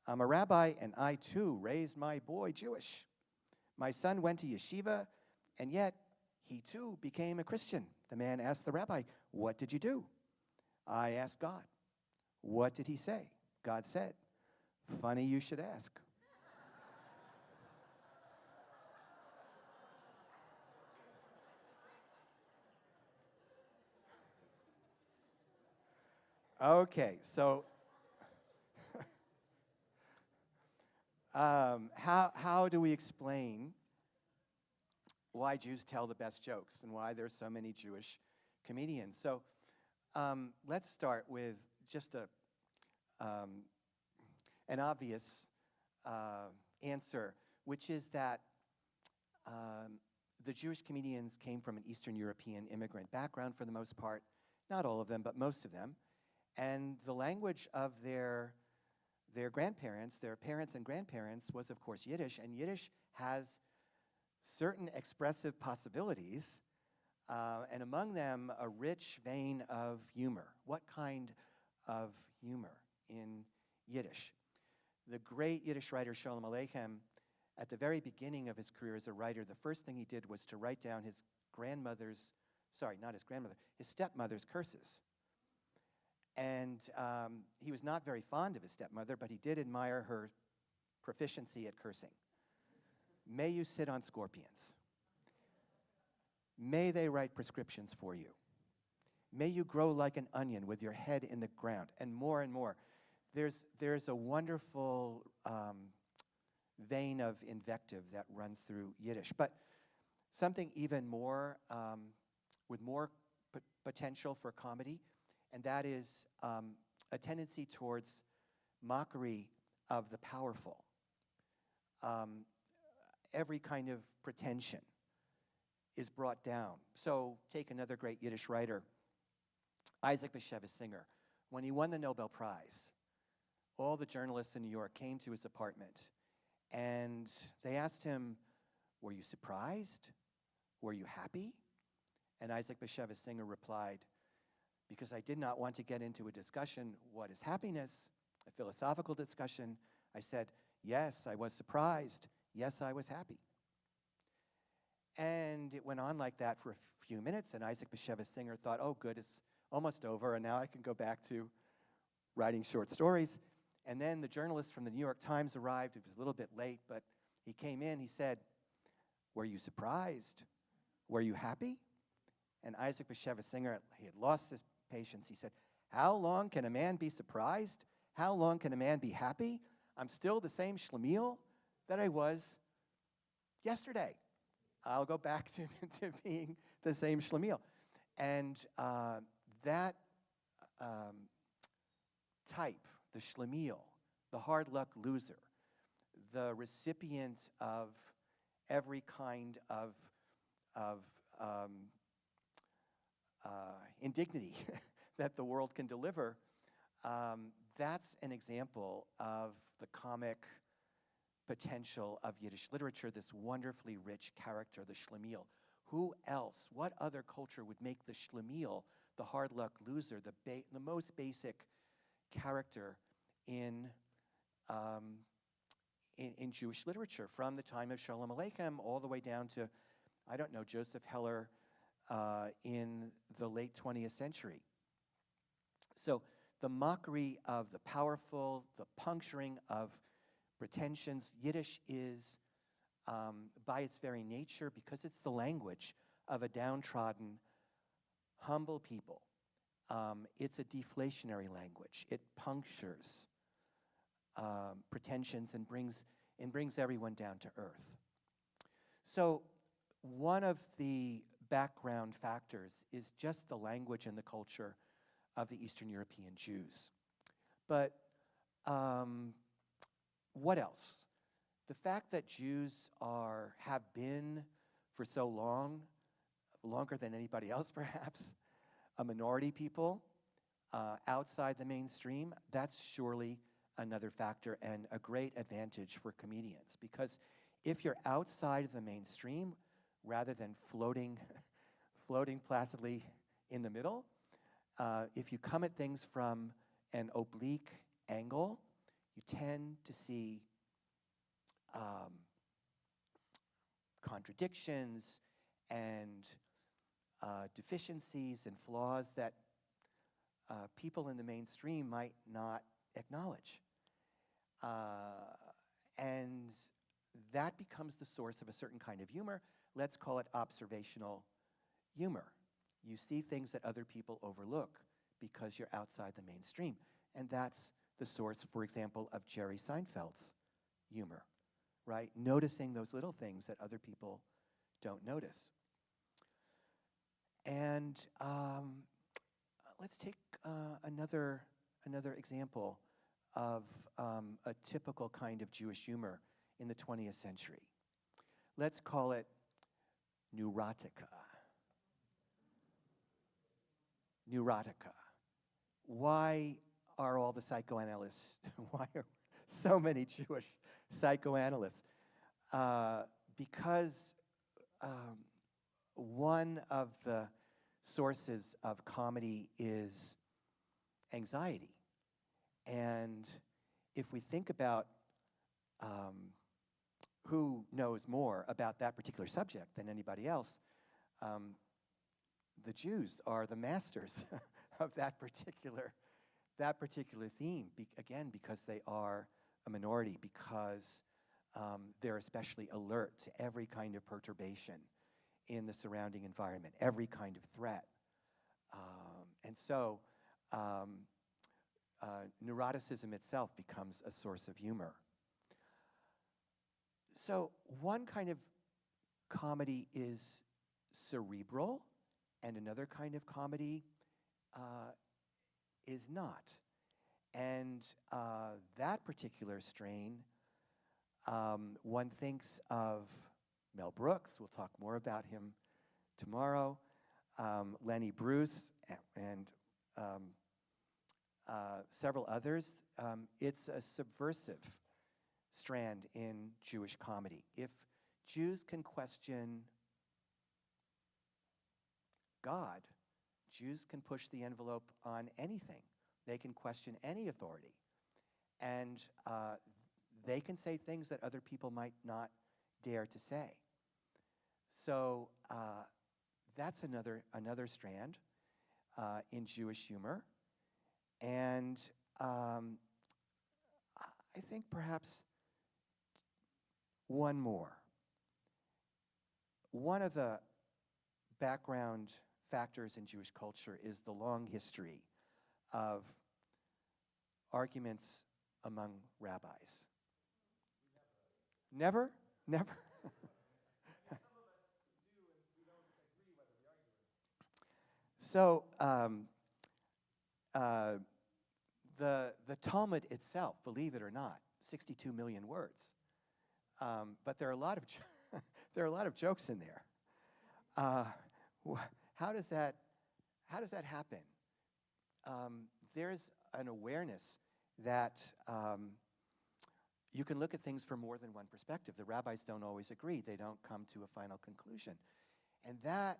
I'm a rabbi, and I too raised my boy Jewish. My son went to yeshiva, and yet he too became a Christian. The man asked the rabbi, what did you do? I asked God. What did he say? God said, funny you should ask. Okay, so how do we explain why Jews tell the best jokes and why there's so many Jewish comedians? So let's start with just an obvious answer, which is that the Jewish comedians came from an Eastern European immigrant background for the most part, not all of them, but most of them. And the language of their grandparents, their parents and grandparents, was, of course, Yiddish. And Yiddish has certain expressive possibilities, and among them, a rich vein of humor. What kind of humor in Yiddish? The great Yiddish writer Sholem Aleichem, at the very beginning of his career as a writer, the first thing he did was to write down his stepmother's curses. And he was not very fond of his stepmother, but he did admire her proficiency at cursing. May you sit on scorpions. May they write prescriptions for you. May you grow like an onion with your head in the ground, and more and more. There's a wonderful vein of invective that runs through Yiddish. But something even more, with more potential for comedy, and that is a tendency towards mockery of the powerful. Every kind of pretension is brought down. So take another great Yiddish writer, Isaac Bashevis Singer. When he won the Nobel Prize, all the journalists in New York came to his apartment, and they asked him, were you surprised? Were you happy? And Isaac Bashevis Singer replied, because I did not want to get into a discussion, what is happiness, a philosophical discussion, I said, yes, I was surprised. Yes, I was happy. And it went on like that for a few minutes, and Isaac Bashevis Singer thought, oh, good, it's almost over, and now I can go back to writing short stories. And then the journalist from the New York Times arrived. It was a little bit late, but he came in. He said, were you surprised? Were you happy? And Isaac Bashevis Singer, he had lost his patience. He said, how long can a man be surprised? How long can a man be happy? I'm still the same schlemiel that I was yesterday. I'll go back to being the same schlemiel. And that type, the schlemiel, the hard luck loser, the recipient of every kind of indignity that the world can deliver, that's an example of the comic potential of Yiddish literature, this wonderfully rich character, the schlemiel. Who else, what other culture would make the schlemiel, the hard luck loser, the most basic character in Jewish literature, from the time of Sholem Aleichem all the way down to, I don't know, Joseph Heller in the late 20th century. So the mockery of the powerful, the puncturing of pretensions. Yiddish is, by its very nature, because it's the language of a downtrodden, humble people. It's a deflationary language. It punctures pretensions and brings everyone down to earth. So one of the background factors is just the language and the culture of the Eastern European Jews. But what else? The fact that Jews have been for so long, longer than anybody else perhaps, a minority people outside the mainstream, that's surely another factor and a great advantage for comedians. Because if you're outside of the mainstream, rather than floating placidly in the middle, if you come at things from an oblique angle, you tend to see contradictions and deficiencies and flaws that people in the mainstream might not acknowledge. And that becomes the source of a certain kind of humor. Let's call it observational humor. You see things that other people overlook because you're outside the mainstream. And that's the source, for example, of Jerry Seinfeld's humor, right? Noticing those little things that other people don't notice. And let's take another example of a typical kind of Jewish humor in the 20th century. Let's call it neurotica. Neurotica. Why are all the psychoanalysts, why are so many Jewish psychoanalysts? Because one of the sources of comedy is anxiety. And if we think about who knows more about that particular subject than anybody else, the Jews are the masters of that particular theme, again, because they are a minority, because they're especially alert to every kind of perturbation in the surrounding environment, every kind of threat. And so neuroticism itself becomes a source of humor. So one kind of comedy is cerebral, and another kind of comedy is not. And that particular strain, one thinks of Mel Brooks. We'll talk more about him tomorrow. Lenny Bruce and several others. It's a subversive strand in Jewish comedy. If Jews can question God, Jews can push the envelope on anything. They can question any authority. And they can say things that other people might not dare to say. So that's another strand in Jewish humor. And I think perhaps one more. One of the background factors in Jewish culture is the long history of arguments among rabbis. Never? Never? So the Talmud itself, believe it or not, 62 million words, but there are a lot of there are a lot of jokes in there. How does that happen? There's an awareness that you can look at things from more than one perspective. The rabbis don't always agree. They don't come to a final conclusion. And that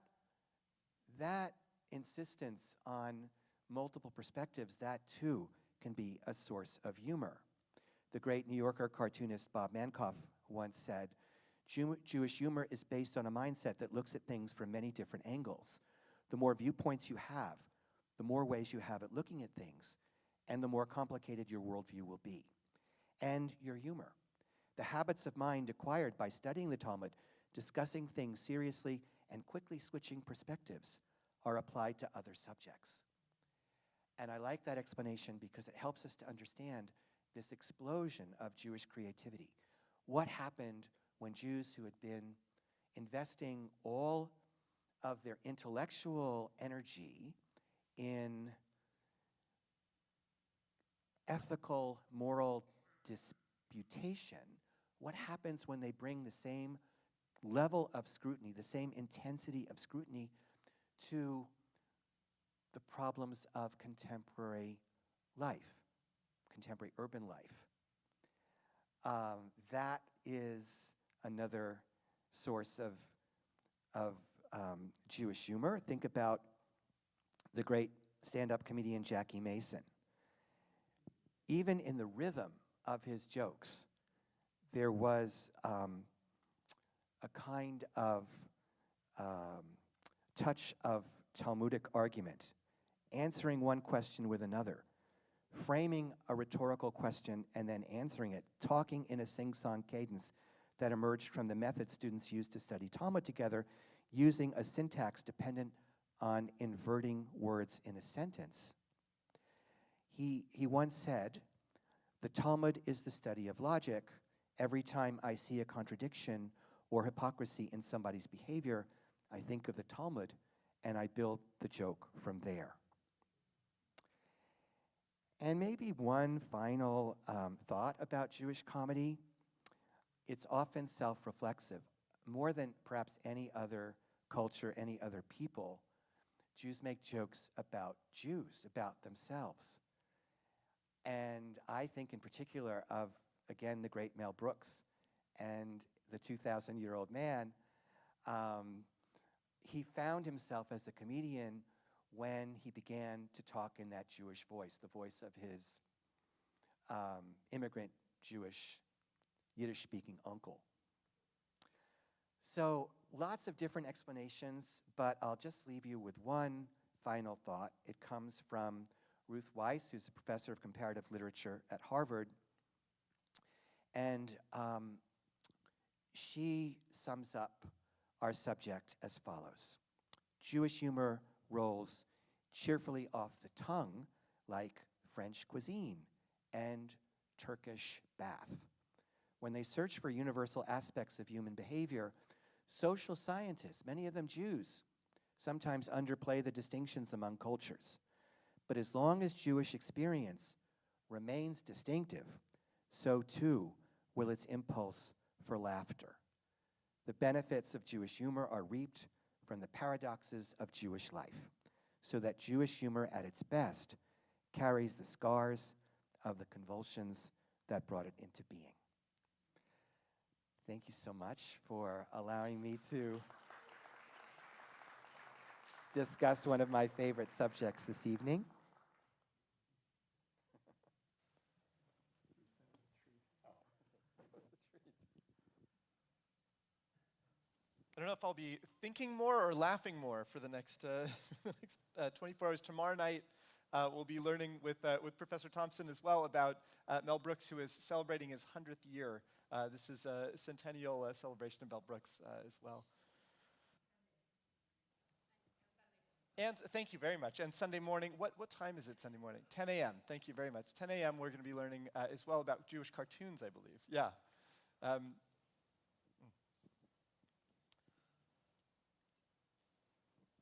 insistence on multiple perspectives, that too can be a source of humor. The great New Yorker cartoonist Bob Mankoff once said, Jewish humor is based on a mindset that looks at things from many different angles. The more viewpoints you have, the more ways you have at looking at things, and the more complicated your worldview will be. And your humor. The habits of mind acquired by studying the Talmud, discussing things seriously, and quickly switching perspectives are applied to other subjects. And I like that explanation because it helps us to understand this explosion of Jewish creativity. What happened when Jews who had been investing all of their intellectual energy in ethical, moral disputation, what happens when they bring the same level of scrutiny, the same intensity of scrutiny to the problems of contemporary life, contemporary urban life? That is another source of Jewish humor. Think about the great stand-up comedian Jackie Mason. Even in the rhythm of his jokes, there was a kind of touch of Talmudic argument, answering one question with another, framing a rhetorical question and then answering it, talking in a sing-song cadence that emerged from the method students used to study Talmud together, using a syntax dependent on inverting words in a sentence. He once said, "The Talmud is the study of logic. Every time I see a contradiction or hypocrisy in somebody's behavior, I think of the Talmud and I build the joke from there." And maybe one final thought about Jewish comedy. It's often self-reflexive. More than perhaps any other culture, any other people, Jews make jokes about Jews, about themselves. And I think in particular of, again, the great Mel Brooks and the 2,000-year-old man. He found himself as a comedian when he began to talk in that Jewish voice, the voice of his immigrant Jewish, Yiddish-speaking uncle. So lots of different explanations, but I'll just leave you with one final thought. It comes from Ruth Weiss, who's a professor of comparative literature at Harvard. And she sums up our subject as follows. Jewish humor rolls cheerfully off the tongue like French cuisine and Turkish bath. When they search for universal aspects of human behavior, social scientists, many of them Jews, sometimes underplay the distinctions among cultures. But as long as Jewish experience remains distinctive, so too will its impulse for laughter. The benefits of Jewish humor are reaped from the paradoxes of Jewish life, so that Jewish humor at its best carries the scars of the convulsions that brought it into being. Thank you so much for allowing me to discuss one of my favorite subjects this evening. I don't know if I'll be thinking more or laughing more for the next, 24 hours. Tomorrow night, we'll be learning with Professor Thompson as well about Mel Brooks, who is celebrating his 100th year. This is a centennial celebration of Mel Brooks as well. And thank you very much. And Sunday morning, what time is it Sunday morning? 10 a.m. Thank you very much. 10 a.m. we're going to be learning as well about Jewish cartoons, I believe. Yeah.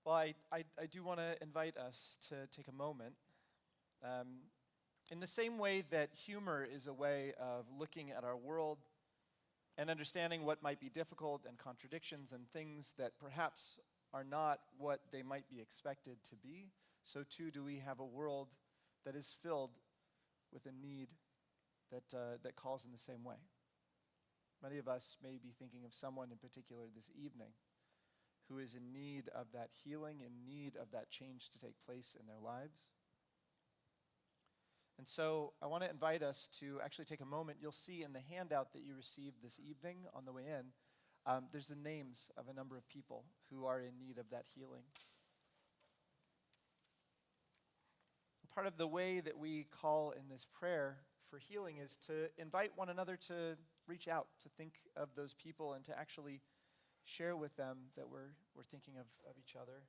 Well, I do want to invite us to take a moment. In the same way that humor is a way of looking at our world and understanding what might be difficult and contradictions and things that perhaps are not what they might be expected to be, so too do we have a world that is filled with a need that calls in the same way. Many of us may be thinking of someone in particular this evening who is in need of that healing, in need of that change to take place in their lives. And so I want to invite us to actually take a moment. You'll see in the handout that you received this evening on the way in, there's the names of a number of people who are in need of that healing. Part of the way that we call in this prayer for healing is to invite one another to reach out, to think of those people and to actually share with them that we're thinking of each other.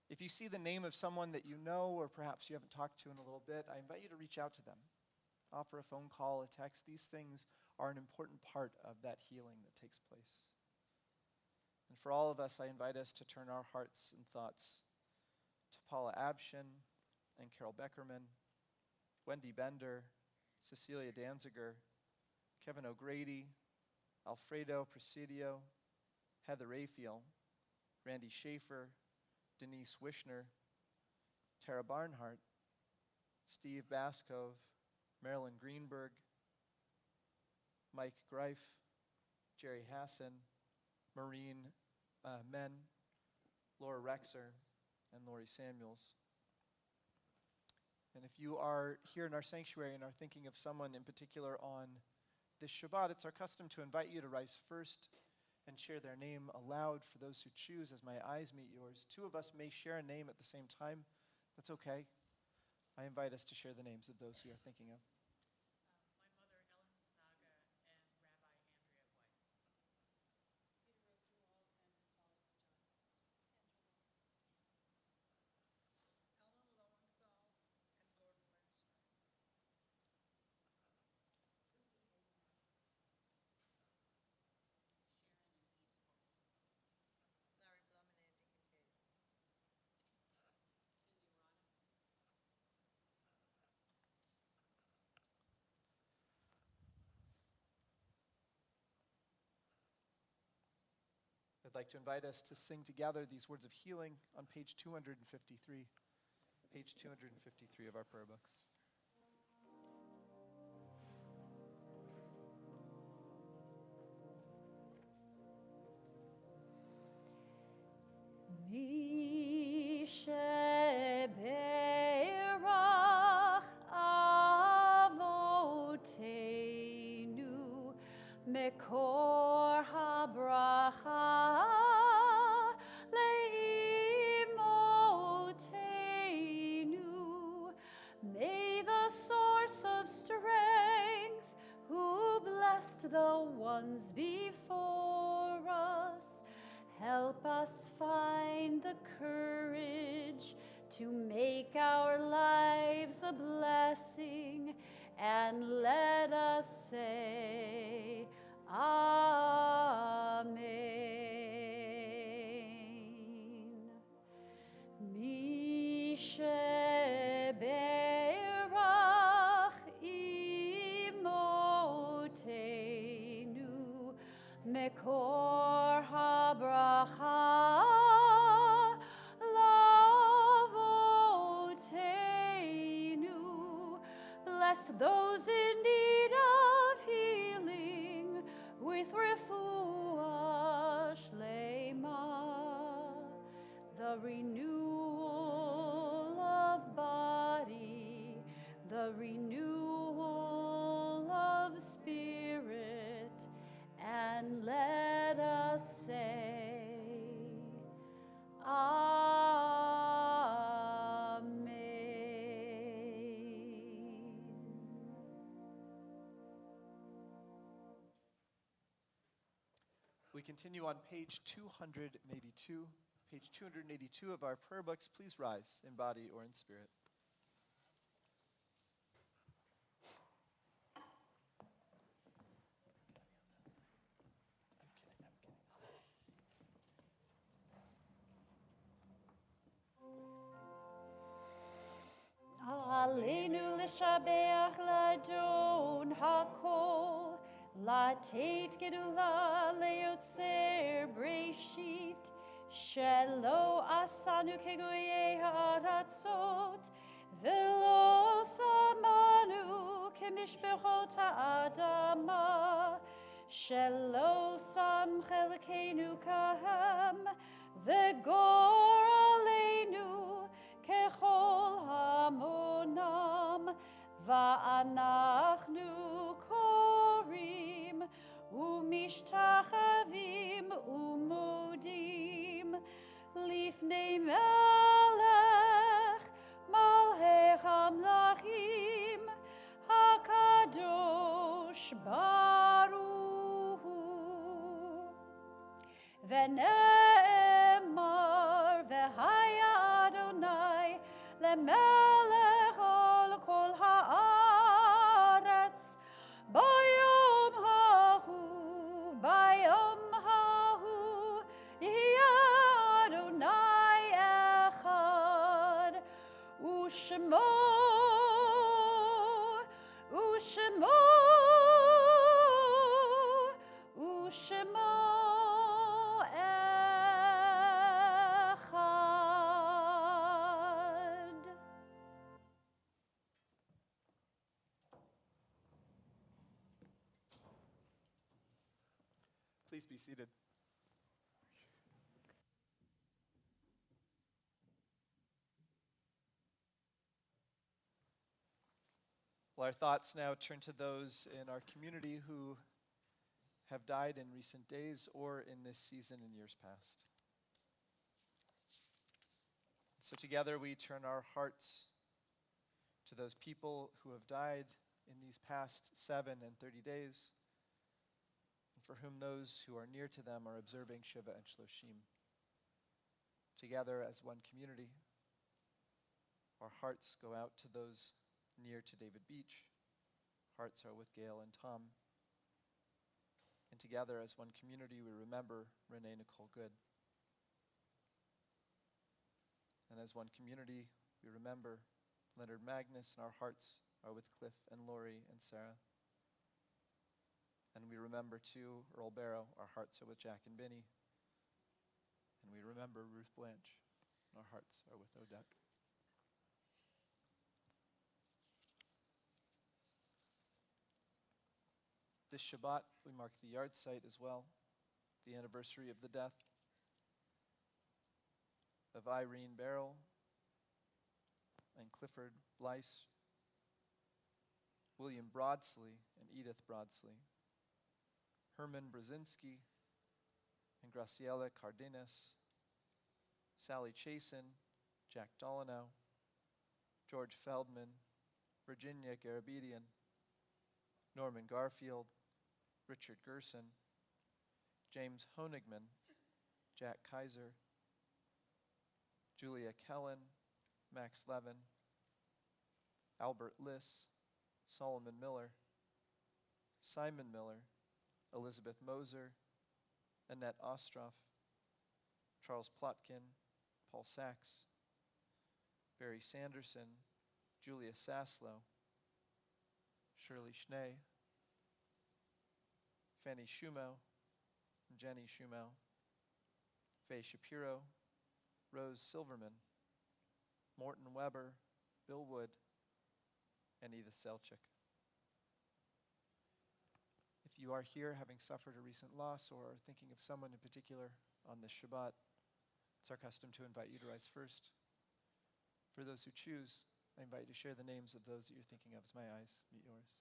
If you see the name of someone that you know or perhaps you haven't talked to in a little bit, I invite you to reach out to them. Offer a phone call, a text. These things are an important part of that healing that takes place. And for all of us, I invite us to turn our hearts and thoughts to Paula Abshin and Carol Beckerman, Wendy Bender, Cecilia Danziger, Kevin O'Grady, Alfredo Presidio, Heather Raphael, Randy Schaefer, Denise Wishner, Tara Barnhart, Steve Baskov, Marilyn Greenberg, Mike Greif, Jerry Hassan, Maureen Men, Laura Rexer, and Lori Samuels. And if you are here in our sanctuary and are thinking of someone in particular on this Shabbat, it's our custom to invite you to rise first and share their name aloud for those who choose as my eyes meet yours. Two of us may share a name at the same time. That's okay. I invite us to share the names of those we are thinking of. I'd like to invite us to sing together these words of healing on page 253. Page 253 of our prayer books. Mi sheberach avoteinu mekor habracha leimoteinu. May the source of strength, who blessed the ones before us, help us find the courage to make our lives a blessing, and let us say, Amen. Mi sheberach imoteinu mekor habracha lavoteinu. Bless those in need of healing with refuah shlema, the renewal of body, the renewal of spirit, and let us say, Amen. We continue on page 282. Page 282 of our prayer books. Please rise in body or in spirit. Aleinu l'shabeach ladon hakol, latet gedula leotzer breshit, shelo asanu kegoye haratzot, velo samanu kemishbechot ha'adama, shelo sam chelkenu kahem, vegor aleinu kechol hamonam, va'anachnu korim, umishtachavim umodim, lifnei melech, malhei hamlachim, hakadosh baruch hu. ונאמר והיה אדוני למלך על כל הארץ ביום ההוא יהיה אדוני אחד ושמו אחד. Please be seated. Well, our thoughts now turn to those in our community who have died in recent days or in this season in years past. So together we turn our hearts to those people who have died in these past 7 and 30 days, and for whom those who are near to them are observing Shiva and Shloshim. Together as one community, our hearts go out to those near to David Beach. Hearts are with Gail and Tom. And together as one community, we remember Renee Nicole Good. And as one community, we remember Leonard Magnus, and our hearts are with Cliff and Lori and Sarah. And we remember too Earl Barrow, our hearts are with Jack and Binny. And we remember Ruth Blanche, and our hearts are with Odette. This Shabbat, we mark the yard site as well, the anniversary of the death of Irene Barrow and Clifford Blyce, William Broadsley and Edith Broadsley, Herman Brzezinski and Graciela Cardenas, Sally Chasin, Jack Dolinow, George Feldman, Virginia Garabedian, Norman Garfield, Richard Gerson, James Honigman, Jack Kaiser, Julia Kellen, Max Levin, Albert Liss, Solomon Miller, Simon Miller, Elizabeth Moser, Annette Ostroff, Charles Plotkin, Paul Sachs, Barry Sanderson, Julia Saslow, Shirley Schnee, Fanny Schumo, Jenny Schumo, Faye Shapiro, Rose Silverman, Morton Weber, Bill Wood, and Edith Selchik. If you are here having suffered a recent loss or are thinking of someone in particular on this Shabbat, it's our custom to invite you to rise first. For those who choose, I invite you to share the names of those that you're thinking of as my eyes meet yours.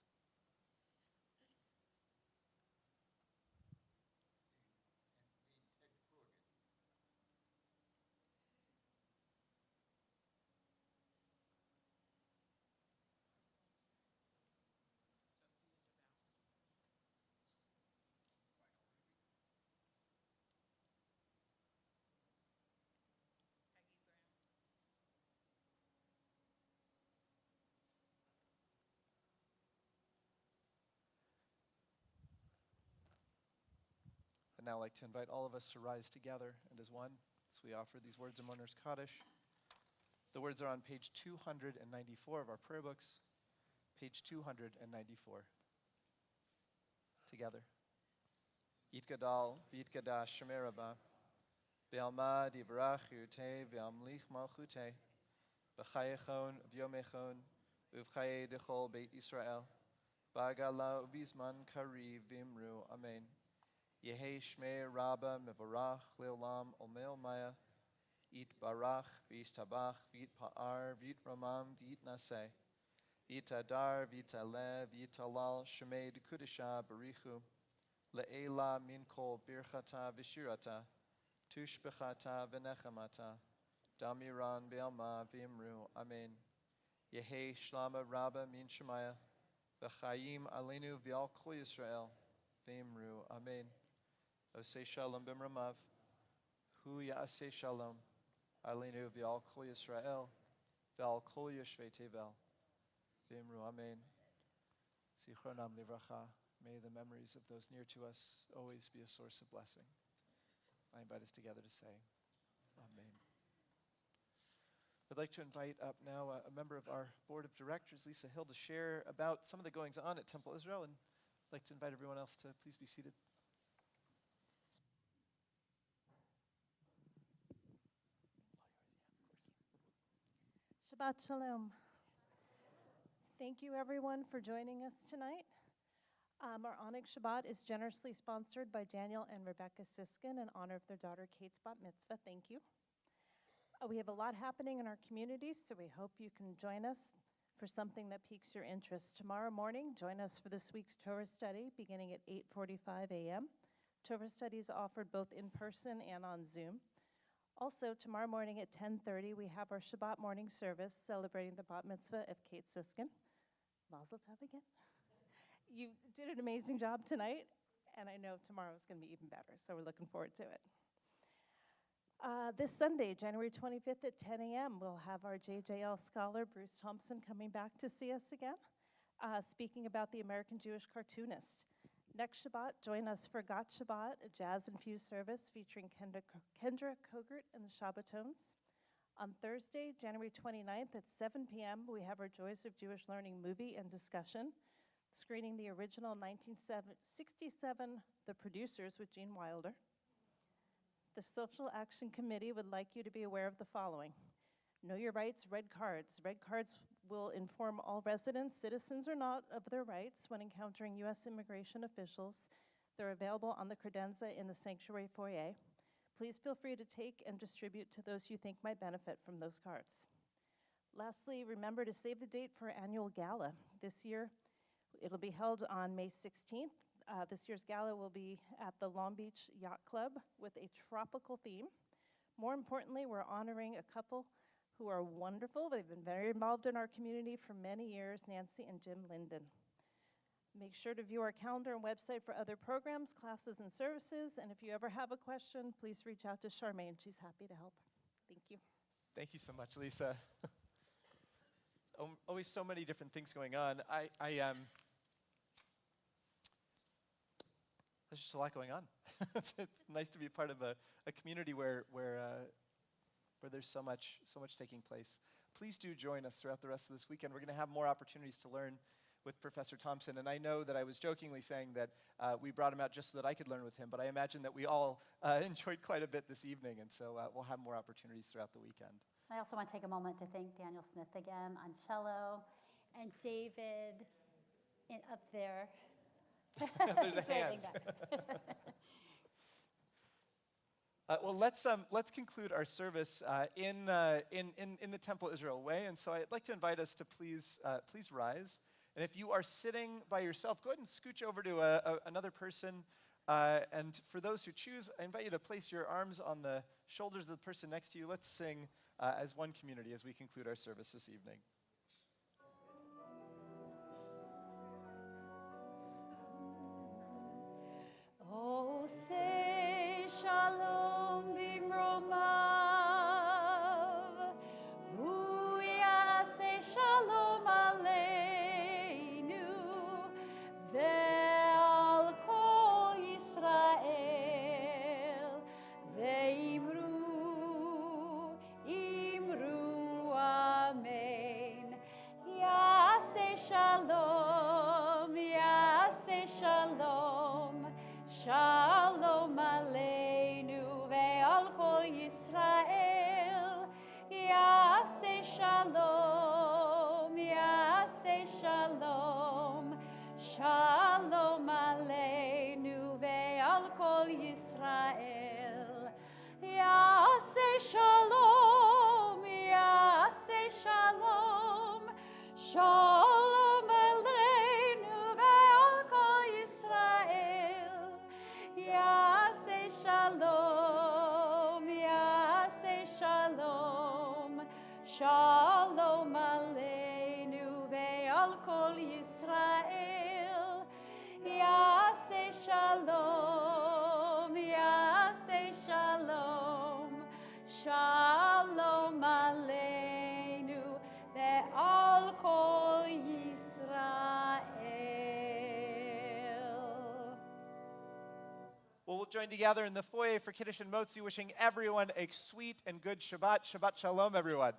I'd now like to invite all of us to rise together and as one as we offer these words of Mourner's Kaddish. The words are on page 294 of our prayer books, page 294. Together. Yitgadal v'yitgadash Shemei Rabba, Be'alma divrach yurtei ve'amlich malchutei, B'chayechon v'yomechon, Uv'chaye dechol Beit Yisrael, Ba'gala u'bizman kariv v'imru, Amen. Yehi Shmei Rabba Mevorach Leolam Omel Maya It Barach V'it Tabach V'it Pa'ar V'it Ramam V'it Naseh V'it Adar V'it Aleh V'it Alal Shmei D'Kudisha Barichu Le'ela Min Kol Birchata V'shirata Tushbechata V'nechamata Damiran Be'alma V'imru Amen. Yehi Shlama Rabba Min Shemaya V'chayim Aleinu V'al Kol Yisrael V'imru Amen. Osei Shalom B'mramav. Hu ya'aseh shalom. Aleinu v'al kol Yisrael. V'al kol yoshvei tevel. V'imru amen. Zichronam livracha. May the memories of those near to us always be a source of blessing. I invite us together to say, Amen. I'd like to invite up now a member of our board of directors, Lisa Hill, to share about some of the goings on at Temple Israel, and I'd like to invite everyone else to please be seated. Shabbat Shalom. Thank you, everyone, for joining us tonight. Our Onyx Shabbat is generously sponsored by Daniel and Rebecca Siskin in honor of their daughter Kate's bat mitzvah. Thank you. We have a lot happening in our community, so we hope you can join us for something that piques your interest. Tomorrow morning, join us for this week's Torah study beginning at 8:45 a.m. Torah study is offered both in person and on Zoom. Also, tomorrow morning at 10:30, we have our Shabbat morning service celebrating the bat mitzvah of Kate Siskin. Mazel tov again. You did an amazing job tonight, and I know tomorrow is going to be even better, so we're looking forward to it. This Sunday, January 25th at 10 a.m., we'll have our JJL scholar, Bruce Thompson, coming back to see us again, speaking about the American Jewish cartoonist. Next Shabbat, join us for Got Shabbat, a jazz-infused service featuring Kendra Kogert and the Shabbatones. On Thursday, January 29th at 7 p.m., we have our Joys of Jewish Learning movie and discussion, screening the original 1967 The Producers with Gene Wilder. The Social Action Committee would like you to be aware of the following. Know your rights, red cards. Red cards will inform all residents, citizens or not, of their rights when encountering U.S. immigration officials. They're available on the credenza in the sanctuary foyer. Please feel free to take and distribute to those you think might benefit from those cards. Lastly, remember to save the date for our annual gala. This year, it'll be held on May 16th. This year's gala will be at the Long Beach Yacht Club with a tropical theme. More importantly, we're honoring a couple who are wonderful. They've been very involved in our community for many years, Nancy and Jim Linden. Make sure to view our calendar and website for other programs, classes, and services. And if you ever have a question, please reach out to Charmaine. She's happy to help. Thank you. Thank you so much, Lisa. Always so many different things going on. There's just a lot going on. It's nice to be part of a community where there's so much taking place. Please do join us throughout the rest of this weekend. We're going to have more opportunities to learn with Professor Thompson, and I know that I was jokingly saying that we brought him out just so that I could learn with him, but I imagine that we all enjoyed quite a bit this evening, and so we'll have more opportunities throughout the weekend. I also want to take a moment to thank Daniel Smith again on cello, and David up there. There's a hand. Well, let's conclude our service in the Temple Israel way, and so I'd like to invite us to please rise. And if you are sitting by yourself, go ahead and scooch over to another person. And for those who choose, I invite you to place your arms on the shoulders of the person next to you. Let's sing as one community as we conclude our service this evening. Oh, say shalom bimromav, hu yaseh shalom aleinu, ve'al kol Yisrael, imru amen. Yaseh shalom, shalom aleinu. we'll join together in the foyer for Kiddush and Motzi, wishing everyone a sweet and good Shabbat. Shabbat Shalom, everyone.